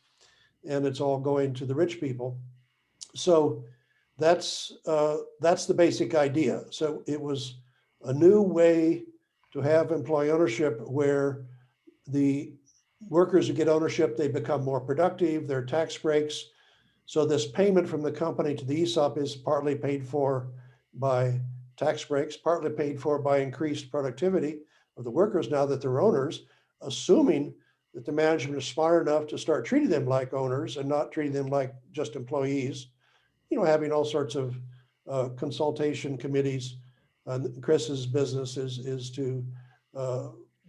and it's all going to the rich people. So that's the basic idea. So it was a new way to have employee ownership, where the workers who get ownership, they become more productive, their tax breaks, So this payment from the company to the ESOP is partly paid for by tax breaks, partly paid for by increased productivity of the workers now that they're owners, assuming that the management is smart enough to start treating them like owners and not treating them like just employees, having all sorts of consultation committees. Chris's business is to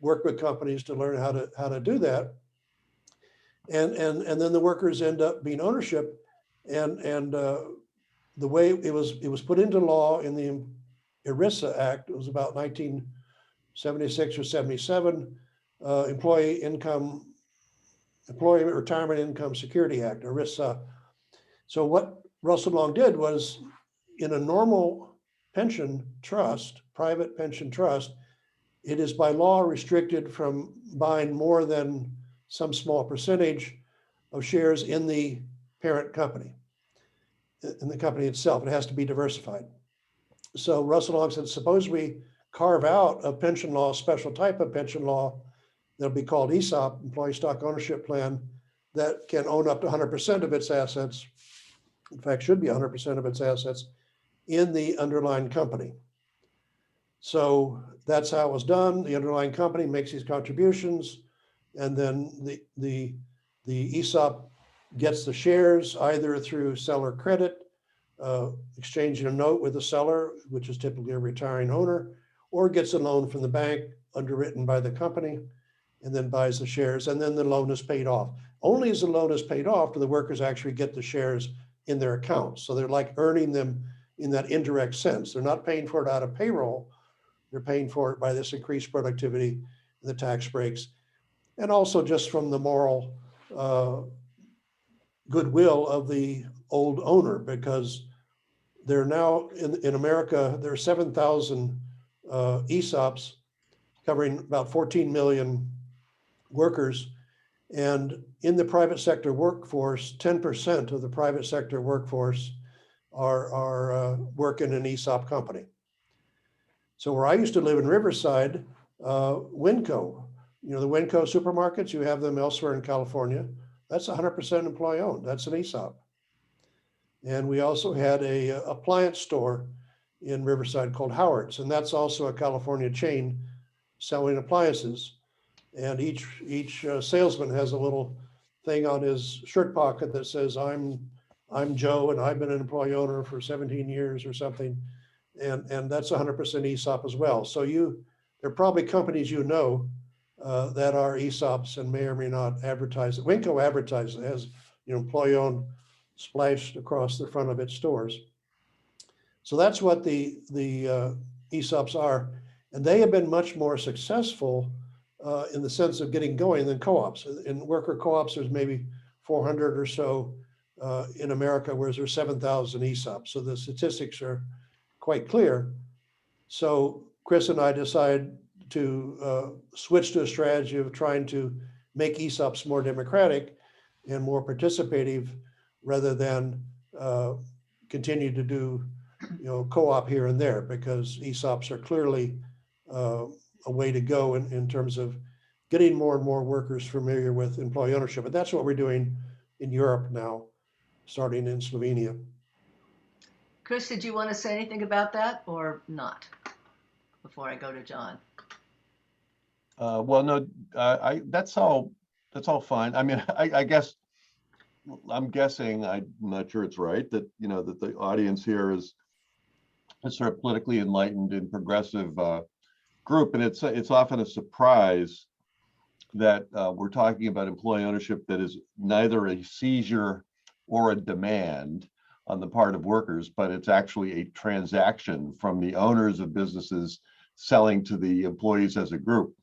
work with companies to learn how to do that. And then the workers end up being ownership. And the way it was put into law in the ERISA Act, it was about 1976 or 77, Employee Retirement Income Security Act, ERISA. So what Russell Long did was, in a normal pension trust, private pension trust, it is by law restricted from buying more than some small percentage of shares in the parent company, in the company itself. It has to be diversified. So Russell Long said, suppose we carve out a pension law, a special type of pension law that'll be called ESOP, Employee Stock Ownership Plan, that can own up to 100% of its assets. In fact, should be 100% of its assets in the underlying company. So that's how it was done. The underlying company makes these contributions, and then the ESOP gets the shares either through seller credit, exchanging a note with the seller, which is typically a retiring owner, or gets a loan from the bank underwritten by the company, and then buys the shares, and then the loan is paid off. Only as the loan is paid off do the workers actually get the shares in their accounts. So they're like earning them in that indirect sense. They're not paying for it out of payroll. They're paying for it by this increased productivity, the tax breaks, and also just from the moral goodwill of the old owner, because they're now in America, there are 7,000 ESOPs covering about 14 million workers. And in the private sector workforce, 10% of the private sector workforce are work in an ESOP company. So where I used to live in Riverside, Winco, the Winco supermarkets, you have them elsewhere in California. That's 100% employee owned. That's an ESOP. And we also had a appliance store in Riverside called Howard's, and that's also a California chain selling appliances. And each salesman has a little thing on his shirt pocket that says, I'm Joe, and I've been an employee owner for 17 years or something. And that's 100% ESOP as well. So there are probably companies that are ESOPs and may or may not advertise it. Winco advertises, it has employee owned splashed across the front of its stores. So that's what the ESOPs are. And they have been much more successful in the sense of getting going than co-ops. In worker co-ops, there's maybe 400 or so in America, whereas there's 7,000 ESOPs. So the statistics are quite clear. So Chris and I decided to switch to a strategy of trying to make ESOPs more democratic and more participative, rather than continue to do co-op here and there, because ESOPs are clearly a way to go in terms of getting more and more workers familiar with employee ownership. And that's what we're doing in Europe now, starting in Slovenia. Chris, did you want to say anything about that or not before I go to John? Well, no, that's all fine. I mean, I guess I'm guessing, I'm not sure it's right, that that the audience here is a sort of politically enlightened and progressive group, and it's often a surprise that we're talking about employee ownership that is neither a seizure or a demand on the part of workers, but it's actually a transaction from the owners of businesses selling to the employees as a group.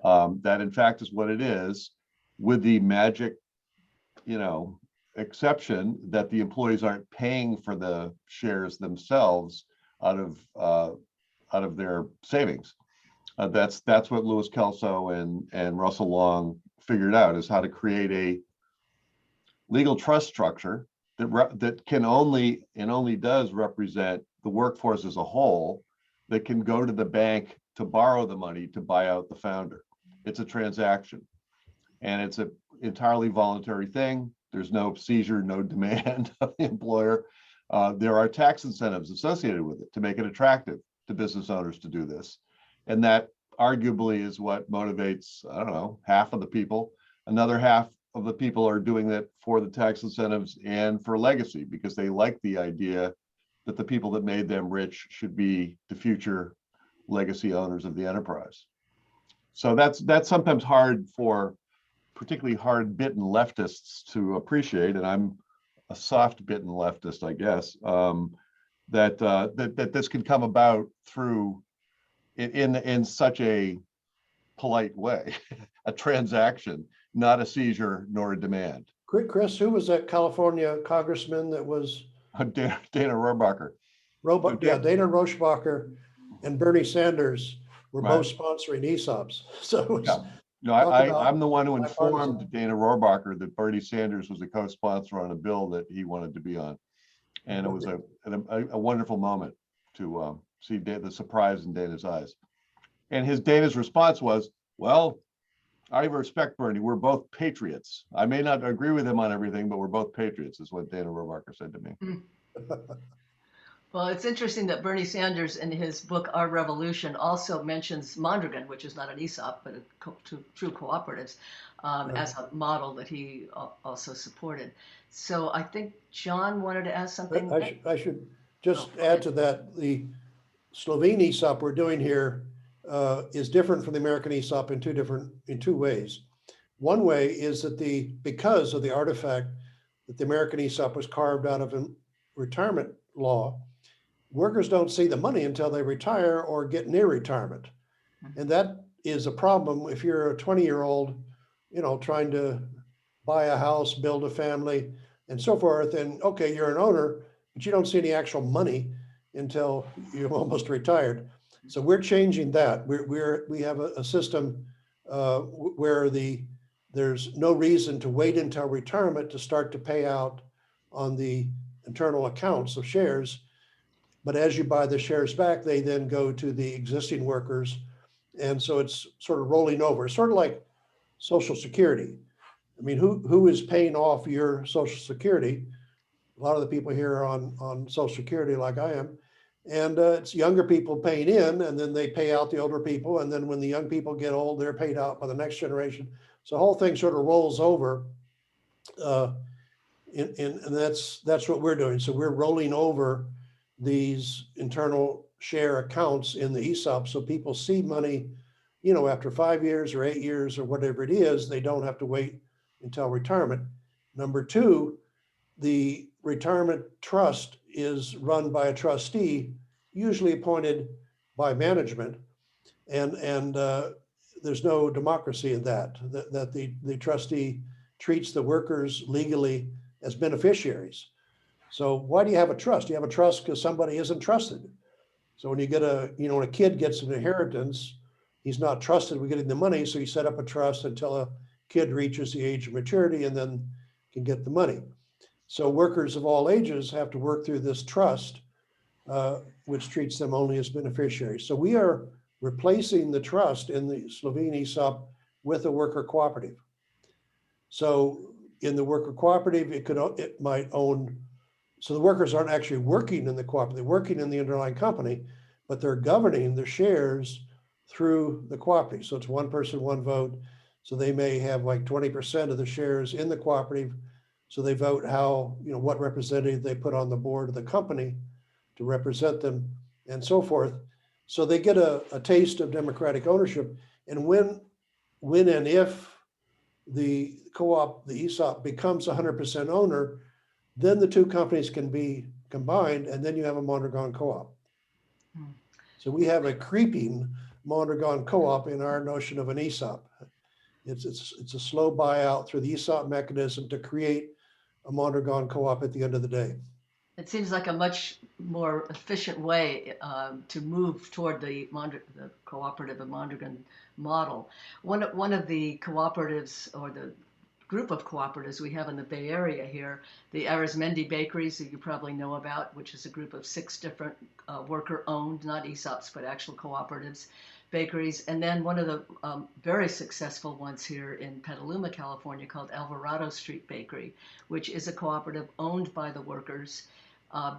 That in fact is what it is, with the magic, exception that the employees aren't paying for the shares themselves out of their savings. That's what Louis Kelso and Russell Long figured out, is how to create a legal trust structure that can only does represent the workforce as a whole, that can go to the bank to borrow the money to buy out the founder. It's a transaction, and it's an entirely voluntary thing. there's no seizure, no demand of the employer. There are tax incentives associated with it to make it attractive to business owners to do this. And that arguably is what motivates, I don't know, half of the people. Another half of the people are doing that for the tax incentives and for legacy, because they like the idea that the people that made them rich should be the future legacy owners of the enterprise. So that's sometimes hard for particularly hard-bitten leftists to appreciate, and I'm a soft-bitten leftist, I guess, that this can come about through in such a polite way, a transaction, not a seizure nor a demand. Chris, who was that California congressman that was? Dana Rohrabacher. Dana Rohrabacher and Bernie Sanders were Right. both sponsoring ESOPs. So Yeah. No, I'm the one who informed Dana Rohrabacher that Bernie Sanders was a co-sponsor on a bill that he wanted to be on. And it was a wonderful moment to see the surprise in Dana's eyes. And Dana's response was, well, I respect Bernie. We're both patriots. I may not agree with him on everything, but we're both patriots, is what Dana Rohrabacher said to me. Well, it's interesting that Bernie Sanders in his book, Our Revolution, also mentions Mondragon, which is not an ESOP, but true cooperatives, as a model that he also supported. So I think John wanted to ask something. I should just add to that. The Slovene ESOP we're doing here is different from the American ESOP in two ways. One way is that because of the artifact that the American ESOP was carved out of retirement law, workers don't see the money until they retire or get near retirement. And that is a problem if you're a 20-year-old, trying to buy a house, build a family, and so forth. And okay, you're an owner, but you don't see any actual money until you're almost retired. So we're changing that. We have a system where there's no reason to wait until retirement to start to pay out on the internal accounts of shares. But as you buy the shares back, they then go to the existing workers. And so it's sort of rolling over. It's sort of like Social Security. I mean, who is paying off your Social Security? A lot of the people here are on Social Security like I am. And it's younger people paying in, and then they pay out the older people. And then when the young people get old, they're paid out by the next generation. So the whole thing sort of rolls over. And that's what we're doing. So we're rolling over these internal share accounts in the ESOP, so people see money, after 5 years or 8 years or whatever it is. They don't have to wait until retirement. Number two, the retirement trust is run by a trustee, usually appointed by management, and there's no democracy in that the trustee treats the workers legally as beneficiaries. So why do you have a trust? You have a trust because somebody isn't trusted. So when you get when a kid gets an inheritance, he's not trusted with getting the money. So you set up a trust until a kid reaches the age of maturity and then can get the money. So workers of all ages have to work through this trust, which treats them only as beneficiaries. So we are replacing the trust in the Slovene ESOP with a worker cooperative. So in the worker cooperative, it might own. So the workers aren't actually working in the cooperative, they're working in the underlying company, but they're governing the shares through the cooperative. So it's one person, one vote. So they may have like 20% of the shares in the cooperative. So they vote what representative they put on the board of the company to represent them and so forth. So they get a taste of democratic ownership. And when and if the co-op, the ESOP, becomes 100% owner, then the two companies can be combined, and then you have a Mondragon co-op. So we have a creeping Mondragon co-op in our notion of an ESOP. It's a slow buyout through the ESOP mechanism to create a Mondragon co-op at the end of the day. It seems like a much more efficient way to move toward the cooperative and Mondragon model. One of the cooperatives or the group of cooperatives we have in the Bay Area here. The Arizmendi Bakeries, that you probably know about, which is a group of 6 different worker-owned, not ESOPs, but actual cooperatives, bakeries. And then one of the very successful ones here in Petaluma, California, called Alvarado Street Bakery, which is a cooperative owned by the workers,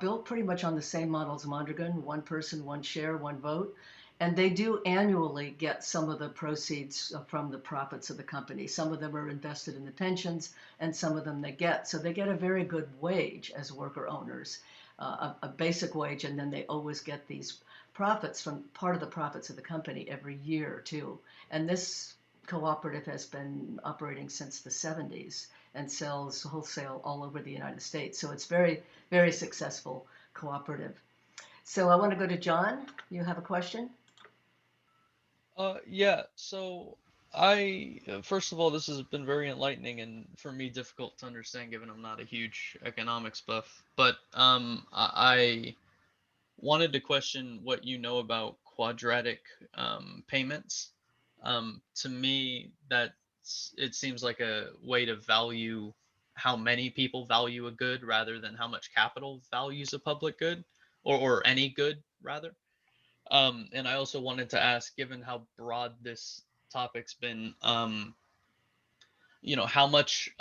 built pretty much on the same model as Mondragon, 1 person, 1 share, 1 vote. And they do annually get some of the proceeds from the profits of the company. Some of them are invested in the pensions, and some of them they get. So they get a very good wage as worker owners, a basic wage, and then they always get these profits from part of the profits of the company every year too. And this cooperative has been operating since the 70s and sells wholesale all over the United States. So it's very, very successful cooperative. So I want to go to John. You have a question? Yeah, so first of all, this has been very enlightening and for me difficult to understand given I'm not a huge economics buff. But I wanted to question what you know about quadratic payments. To me, it seems like a way to value how many people value a good rather than how much capital values a public good or any good rather. And I also wanted to ask, given how broad this topic's been, how much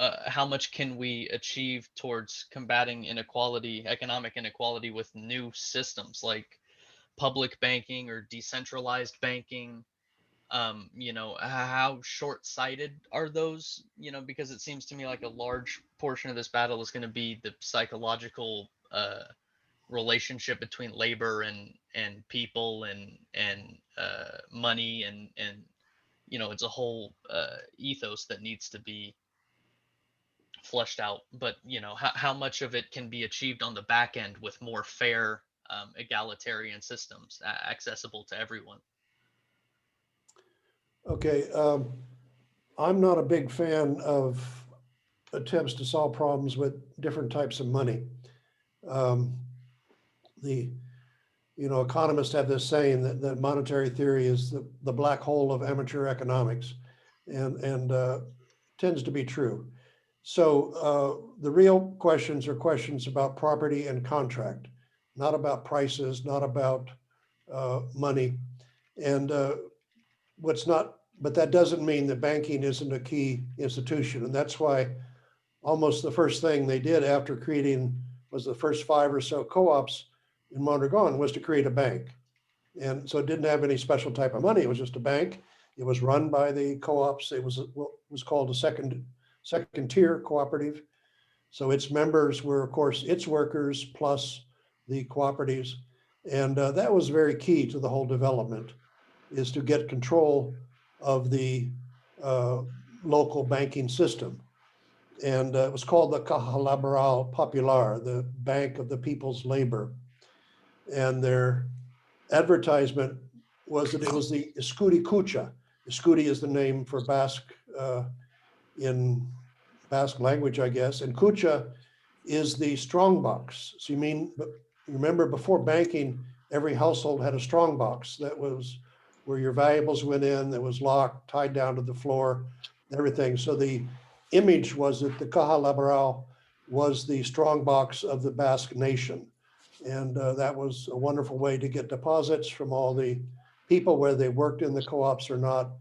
can we achieve towards combating inequality, economic inequality, with new systems like public banking or decentralized banking? How short-sighted are those? Because it seems to me like a large portion of this battle is going to be the psychological relationship between labor and people and money and it's a whole ethos that needs to be fleshed out. But how much of it can be achieved on the back end with more fair egalitarian systems accessible to everyone? Okay, I'm not a big fan of attempts to solve problems with different types of money. Um, the economists have this saying that monetary theory is the black hole of amateur economics, and tends to be true. So the real questions are questions about property and contract, not about prices, not about money. And but that doesn't mean that banking isn't a key institution. And that's why almost the first thing they did after creating was the first 5 or so co-ops in Mondragon was to create a bank. And so it didn't have any special type of money. It was just a bank. It was run by the co-ops. It was what was called a second tier cooperative. So its members were, of course, its workers plus the cooperatives. And that was very key to the whole development, is to get control of the local banking system. And it was called the Caja Laboral Popular, the Bank of the People's Labor. And their advertisement was that it was the Escudi Cucha. Escudi is the name for Basque in Basque language, I guess. And Cucha is the strong box. So remember before banking, every household had a strong box that was where your valuables went in, that was locked, tied down to the floor, everything. So the image was that the Caja Laboral was the strong box of the Basque nation. And that was a wonderful way to get deposits from all the people, whether they worked in the co-ops or not.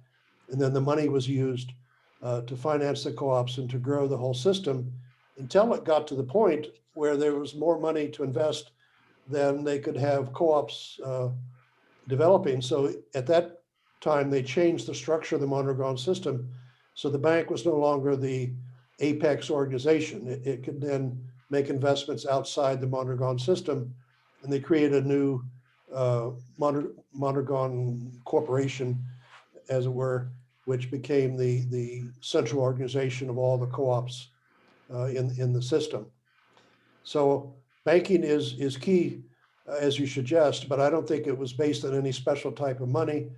And then the money was used to finance the co-ops and to grow the whole system until it got to the point where there was more money to invest than they could have co-ops developing. So at that time, they changed the structure of the Mondragon system. So the bank was no longer the apex organization. It could then make investments outside the Mondragon system. And they created a new Mondragon corporation, as it were, which became the central organization of all the co-ops in the system. So banking is key, as you suggest, but I don't think it was based on any special type of money.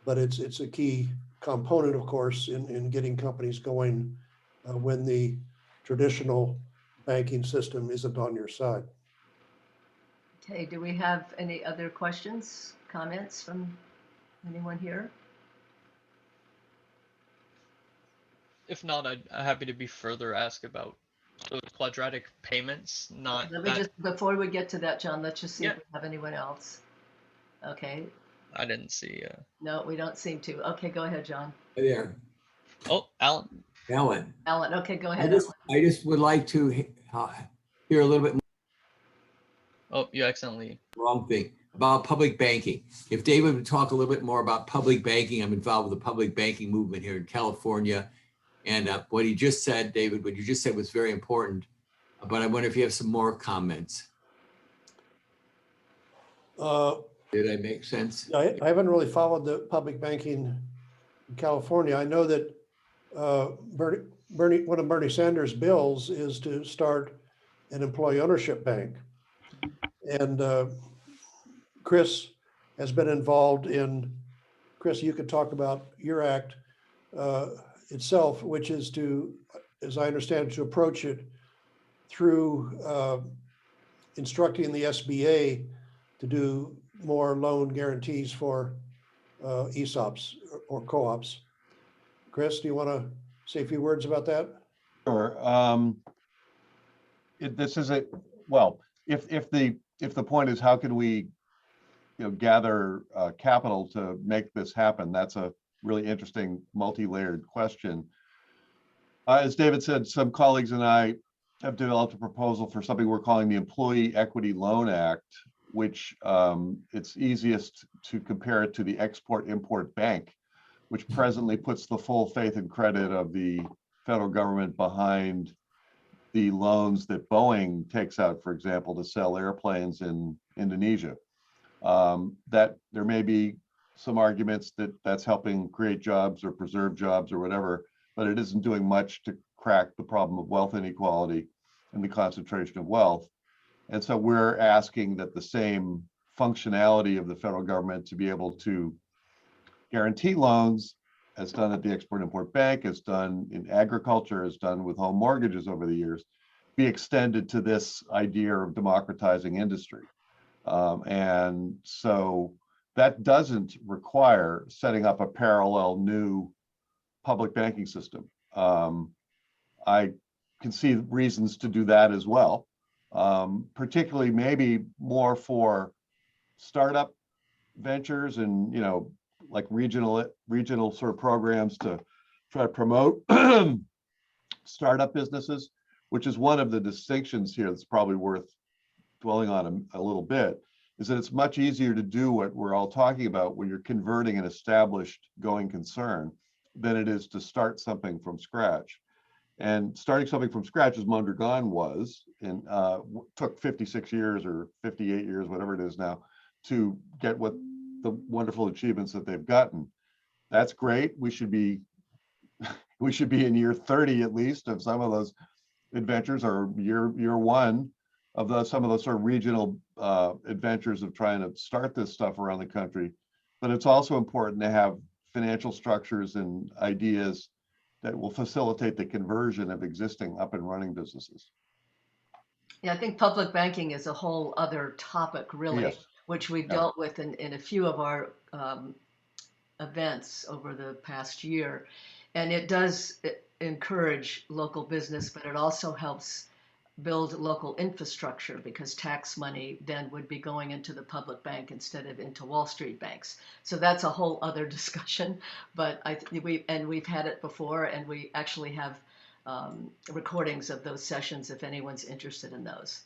But it's a key component, of course, in getting companies going when the traditional banking system isn't on your side. Okay, do we have any other questions, comments from anyone here? If not, I'm happy to be further asked about the quadratic payments. Not Let me that just, before we get to that, John, let's just see Yeah, if we have anyone else. Okay, I didn't see. no, we don't seem to. Okay, go ahead, John. Hi there, Oh, Alan. Alan. Alan, okay, go I ahead, just, Alan. I just would like to hear a little bit Oh, you accidentally. more wrong thing about public banking. If David would talk a little bit more about public banking, I'm involved with the public banking movement here in California. And what he just said, David, what you just said was very important. But I wonder if you have some more comments. Uh, Did I make sense? I haven't really followed the public banking in California. I know that one of Bernie Sanders' bills is to start an employee ownership bank. And Chris has been involved in, Chris, you could talk about your act itself, which is to, as I understand it, to approach it through instructing the SBA to do more loan guarantees for ESOPs or co-ops. Chris, do you want to say a few words about that? Sure. This is well, if the point is how can we, gather capital to make this happen, that's a really interesting multi-layered question. As David said, some colleagues and I have developed a proposal for something we're calling the Employee Equity Loan Act, which it's easiest to compare it to the Export-Import Bank, which presently puts the full faith and credit of the federal government behind the loans that Boeing takes out, for example, to sell airplanes in Indonesia. That there may be some arguments that that's helping create jobs or preserve jobs or whatever, but it isn't doing much to crack the problem of wealth inequality and the concentration of wealth. And so we're asking that the same functionality of the federal government to be able to guarantee loans, as done at the Export-Import Bank, as done in agriculture, as done with home mortgages over the years, be extended to this idea of democratizing industry. And so that doesn't require setting up a parallel new public banking system. I can see reasons to do that as well, particularly maybe more for startup ventures and, like regional sort of programs to try to promote startup businesses, which is one of the distinctions here that's probably worth dwelling on a little bit, is that it's much easier to do what we're all talking about when you're converting an established going concern than it is to start something from scratch. And starting something from scratch, as Mondragon was, and took 56 years or 58 years, whatever it is now, to get what the wonderful achievements that they've gotten. That's great. We should be in year 30 at least of some of those adventures, or year one of some of those sort of regional adventures of trying to start this stuff around the country. But it's also important to have financial structures and ideas that will facilitate the conversion of existing up and running businesses. Yeah, I think public banking is a whole other topic, really, Yes. which we've Yeah. dealt with in a few of our events over the past year. And it does encourage local business, but it also helps build local infrastructure, because tax money then would be going into the public bank instead of into Wall Street banks. So that's a whole other discussion. But we've had it before, and we actually have recordings of those sessions if anyone's interested in those.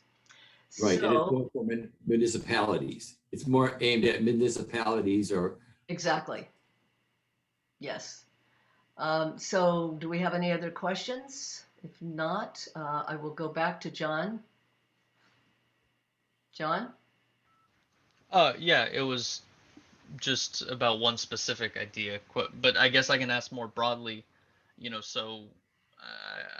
Right, and it's So, more for municipalities. It's more aimed at municipalities or. exactly. Yes. So do we have any other questions? If not, I will go back to John. John? Yeah, it was just about one specific idea, but I guess I can ask more broadly. So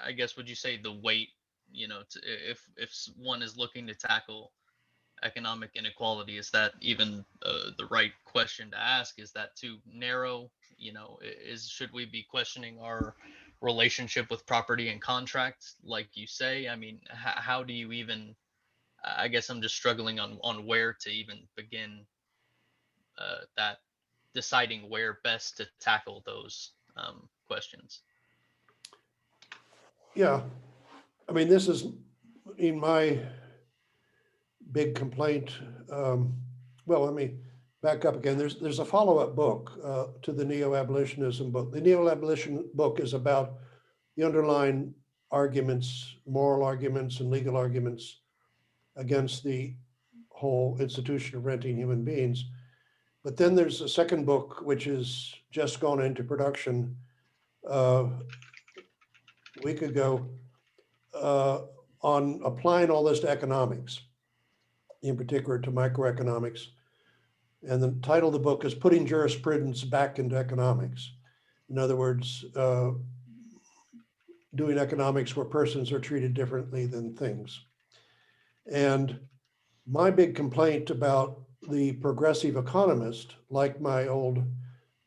I guess would you say the weight, if one is looking to tackle economic inequality, is that even the right question to ask? Is that too narrow? Should we be questioning our relationship with property and contracts, like you say? I mean, how do you even? I guess I'm just struggling on where to even begin that deciding where best to tackle those questions. Yeah, I mean, this is in my big complaint. Well, let me back up again. There's a follow-up book to the Neo-Abolitionism book. The Neo-Abolition book is about the underlying arguments, moral arguments and legal arguments against the whole institution of renting human beings. But then there's a second book, which is just gone into production a week ago, on applying all this to economics, in particular to microeconomics. And the title of the book is Putting Jurisprudence Back into Economics. In other words, doing economics where persons are treated differently than things. And my big complaint about the progressive economist, like my old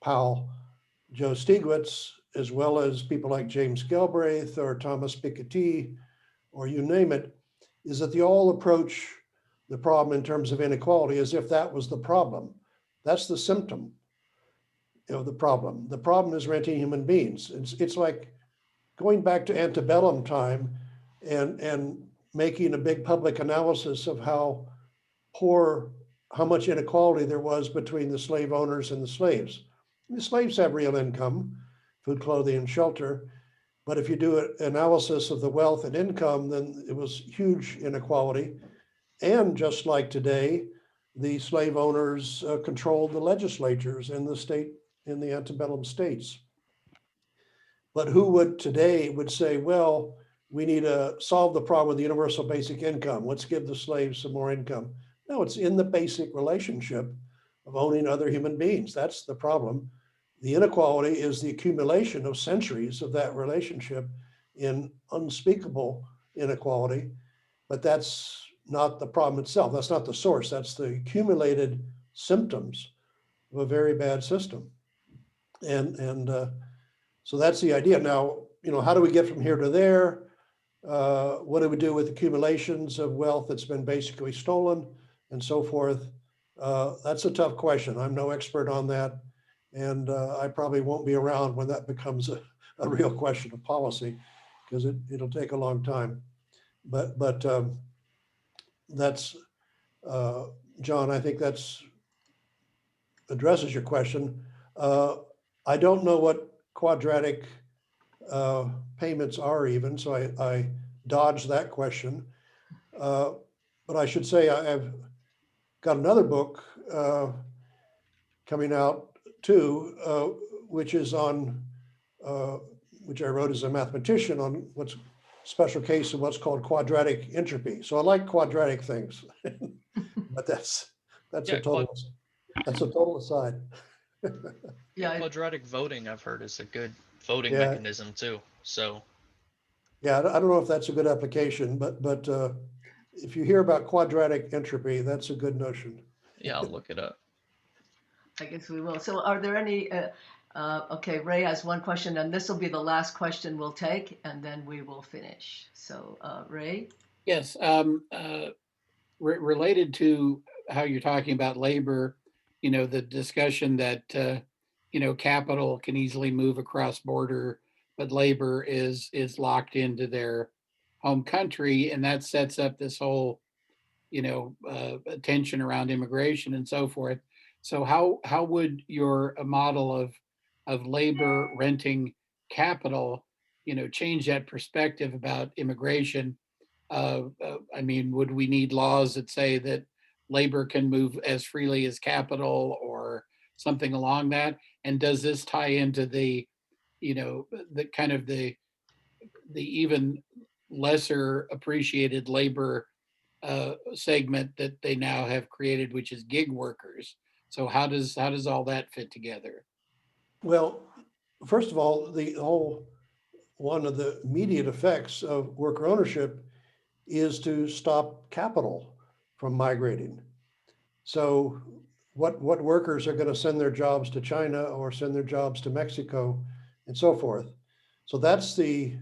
pal Joe Stiglitz, as well as people like James Galbraith or Thomas Piketty, or you name it, is that they all approach the problem in terms of inequality as if that was the problem. That's the symptom of the problem. The problem is renting human beings. It's like going back to antebellum time and making a big public analysis of how much inequality there was between the slave owners and the slaves. The slaves have real income, food, clothing, and shelter. But if you do an analysis of the wealth and income, then it was huge inequality. And just like today, the slave owners controlled the legislatures in the antebellum states. But who would say, well, we need to solve the problem with the universal basic income. Let's give the slaves some more income. No, it's in the basic relationship of owning other human beings. That's the problem. The inequality is the accumulation of centuries of that relationship in unspeakable inequality, but that's not the problem itself. That's not the source. That's the accumulated symptoms of a very bad system. And so that's the idea. Now, how do we get from here to there? What do we do with accumulations of wealth that's been basically stolen and so forth? That's a tough question. I'm no expert on that. And I probably won't be around when that becomes a real question of policy, because it'll take a long time. But that's, John, I think that's addresses your question. I don't know what quadratic payments are even, so I dodged that question. But I should say I've got another book coming out too, which is on, which I wrote as a mathematician on what's special case of what's called quadratic entropy. So I like quadratic things, but that's Yeah, a total aside. Yeah, quadratic voting, I've heard, is a good voting Yeah. mechanism too. So Yeah, I don't know if that's a good application, but if you hear about quadratic entropy, that's a good notion. yeah, I'll look it up. I guess we will. So are there any, okay, Ray has one question, and this will be the last question we'll take, and then we will finish. So Ray? Yes, related to how you're talking about labor, the discussion that, capital can easily move across border, but labor is locked into their home country. And that sets up this whole, tension around immigration and so forth. So how would your model of labor renting capital, change that perspective about immigration? I mean, would we need laws that say that labor can move as freely as capital or something along that? And does this tie into the kind of the even lesser appreciated labor segment that they now have created, which is gig workers? So how does all that fit together? Well, first of all, one of the immediate effects of worker ownership is to stop capital from migrating. So what workers are going to send their jobs to China or send their jobs to Mexico and so forth? So that's the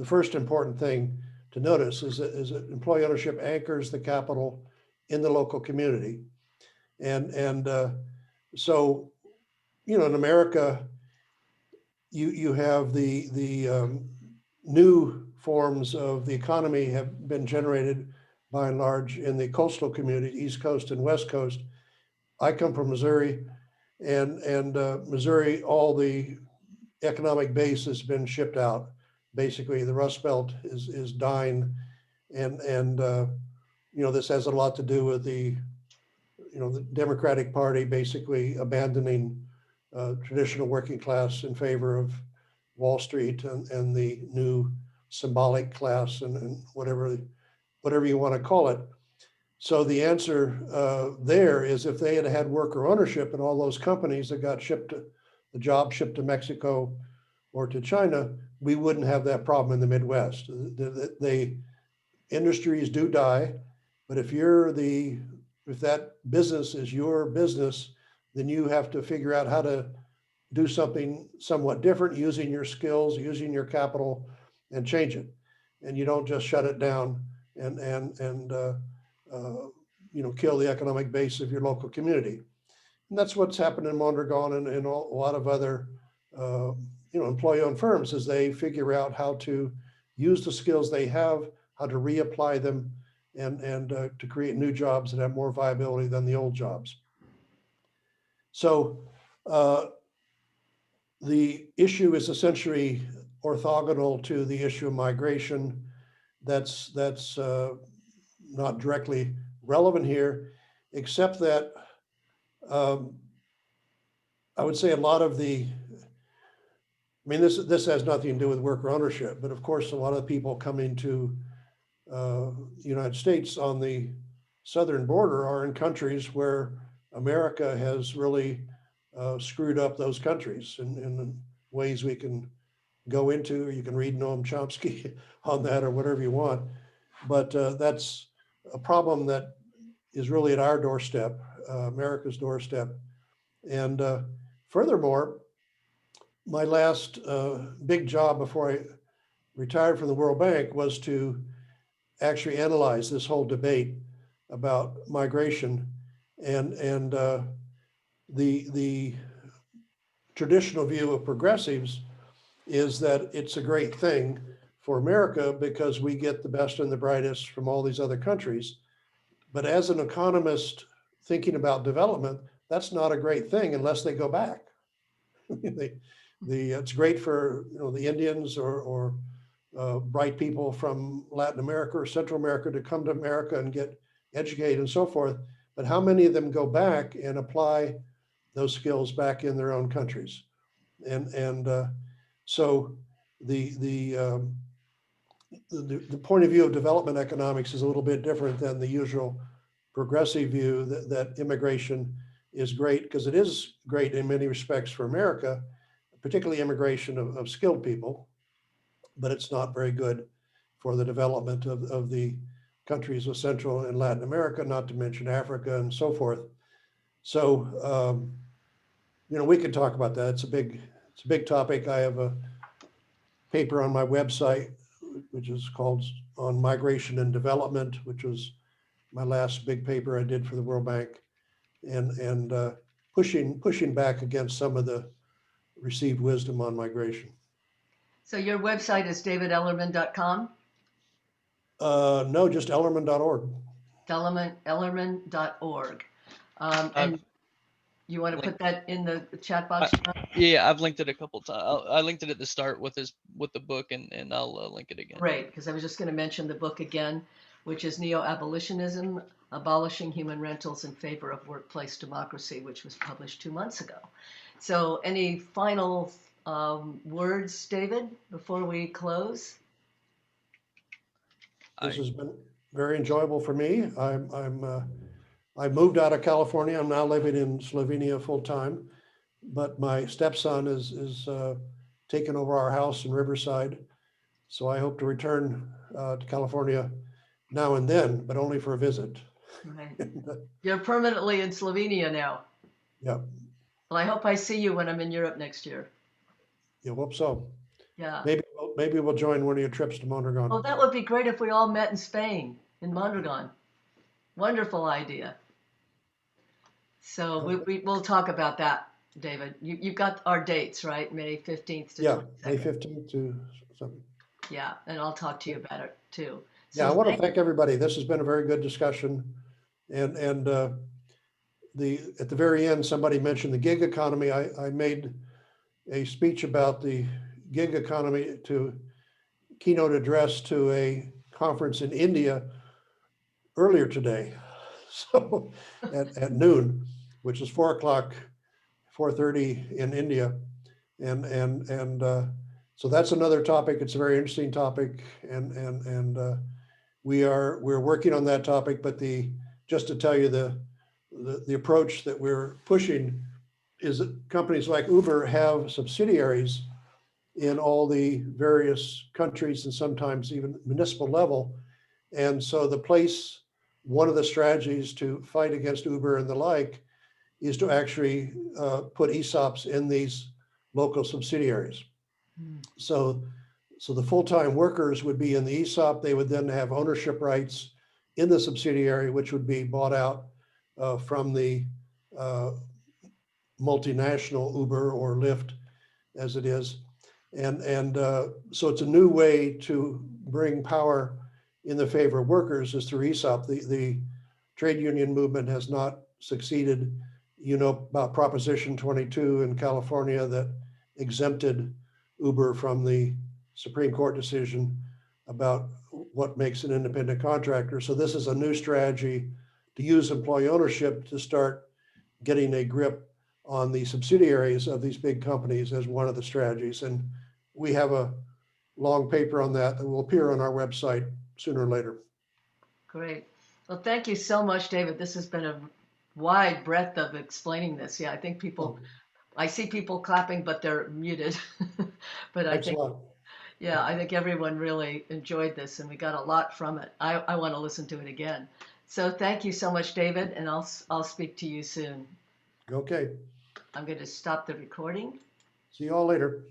first important thing to notice is that employee ownership anchors the capital in the local community. And so, in America, you have the new forms of the economy have been generated by and large in the coastal community, East Coast and West Coast. I come from Missouri, and Missouri, all the economic base has been shipped out. Basically, the Rust Belt is dying, and this has a lot to do with the Democratic Party basically abandoning traditional working class in favor of Wall Street and the new symbolic class and whatever you want to call it. So the answer there is, if they had had worker ownership in all those companies that got the job shipped to Mexico or to China, we wouldn't have that problem in the Midwest. The industries do die, but if that business is your business, then you have to figure out how to do something somewhat different using your skills, using your capital, and change it. And you don't just shut it down and kill the economic base of your local community. And that's what's happened in Mondragon and a lot of other employee-owned firms, as they figure out how to use the skills they have, how to reapply them, and to create new jobs that have more viability than the old jobs. So the issue is essentially orthogonal to the issue of migration. That's not directly relevant here, except that I would say a lot of this has nothing to do with worker ownership, but of course, a lot of the people coming to the United States on the southern border are in countries where America has really screwed up those countries in ways we can go into, or you can read Noam Chomsky on that or whatever you want. But that's a problem that is really at our doorstep, America's doorstep. And furthermore, my last big job before I retired from the World Bank was to actually analyze this whole debate about migration, and the traditional view of progressives is that it's a great thing for America because we get the best and the brightest from all these other countries. But as an economist thinking about development, that's not a great thing unless they go back. It's great for the Indians or bright people from Latin America or Central America to come to America and get educated and so forth. But how many of them go back and apply those skills back in their own countries? And so the point of view of development economics is a little bit different than the usual progressive view that immigration is great, because it is great in many respects for America, particularly immigration of skilled people, but it's not very good for the development of the countries of Central and Latin America, not to mention Africa and so forth. So, we could talk about that. It's a big topic. I have a paper on my website, which is called On Migration and Development, which was my last big paper I did for the World Bank, and pushing back against some of the received wisdom on migration. So your website is davidellerman.com? No, just ellerman.org. Ellerman.org. And you want to put that in the chat box? Yeah, I've linked it a couple times. I linked it at the start with the book, and I'll link it again. Great, because I was just going to mention the book again, which is Neo-Abolitionism, Abolishing Human Rentals in Favor of Workplace Democracy, which was published 2 months ago. So any final words, David, before we close? This has been very enjoyable for me. I moved out of California. I'm now living in Slovenia full time, but my stepson is taking over our house in Riverside. So I hope to return to California now and then, but only for a visit. Right. You're permanently in Slovenia now. Yeah. Well, I hope I see you when I'm in Europe next year. You hope so. Yeah. Maybe we'll join one of your trips to Mondragon. Oh, that would be great if we all met in Spain, in Mondragon. Wonderful idea. So we'll talk about that, David. You've got our dates, right? May 15th to yeah, 22nd. May 15th to something. Yeah, and I'll talk to you about it too. Yeah, I So want to thank, thank everybody. This has been a very good discussion. And at the very end, somebody mentioned the gig economy. I made a speech about the gig economy to keynote address to a conference in India earlier today. So at noon, which is 4 o'clock, 4:30 in India. And so that's another topic. It's a very interesting topic. And we're working on that topic, but just to tell you the approach that we're pushing is that companies like Uber have subsidiaries in all the various countries and sometimes even municipal level. And so one of the strategies to fight against Uber and the like is to actually put ESOPs in these local subsidiaries. Mm. So the full-time workers would be in the ESOP. They would then have ownership rights in the subsidiary, which would be bought out from the multinational Uber or Lyft, as it is. And so it's a new way to bring power in the favor of workers is through ESOP. The trade union movement has not succeeded. You know about Proposition 22 in California that exempted Uber from the Supreme Court decision about what makes an independent contractor. So this is a new strategy to use employee ownership to start getting a grip on the subsidiaries of these big companies as one of the strategies. And we have a long paper on that will appear on our website sooner or later. Great. Well, thank you so much, David. This has been a wide breadth of explaining this. Yeah, I think I see people clapping, but they're muted. But I Thanks a think, lot. yeah, I think everyone really enjoyed this and we got a lot from it. I want to listen to it again. So thank you so much, David, and I'll speak to you soon. Okay. I'm going to stop the recording. See you all later.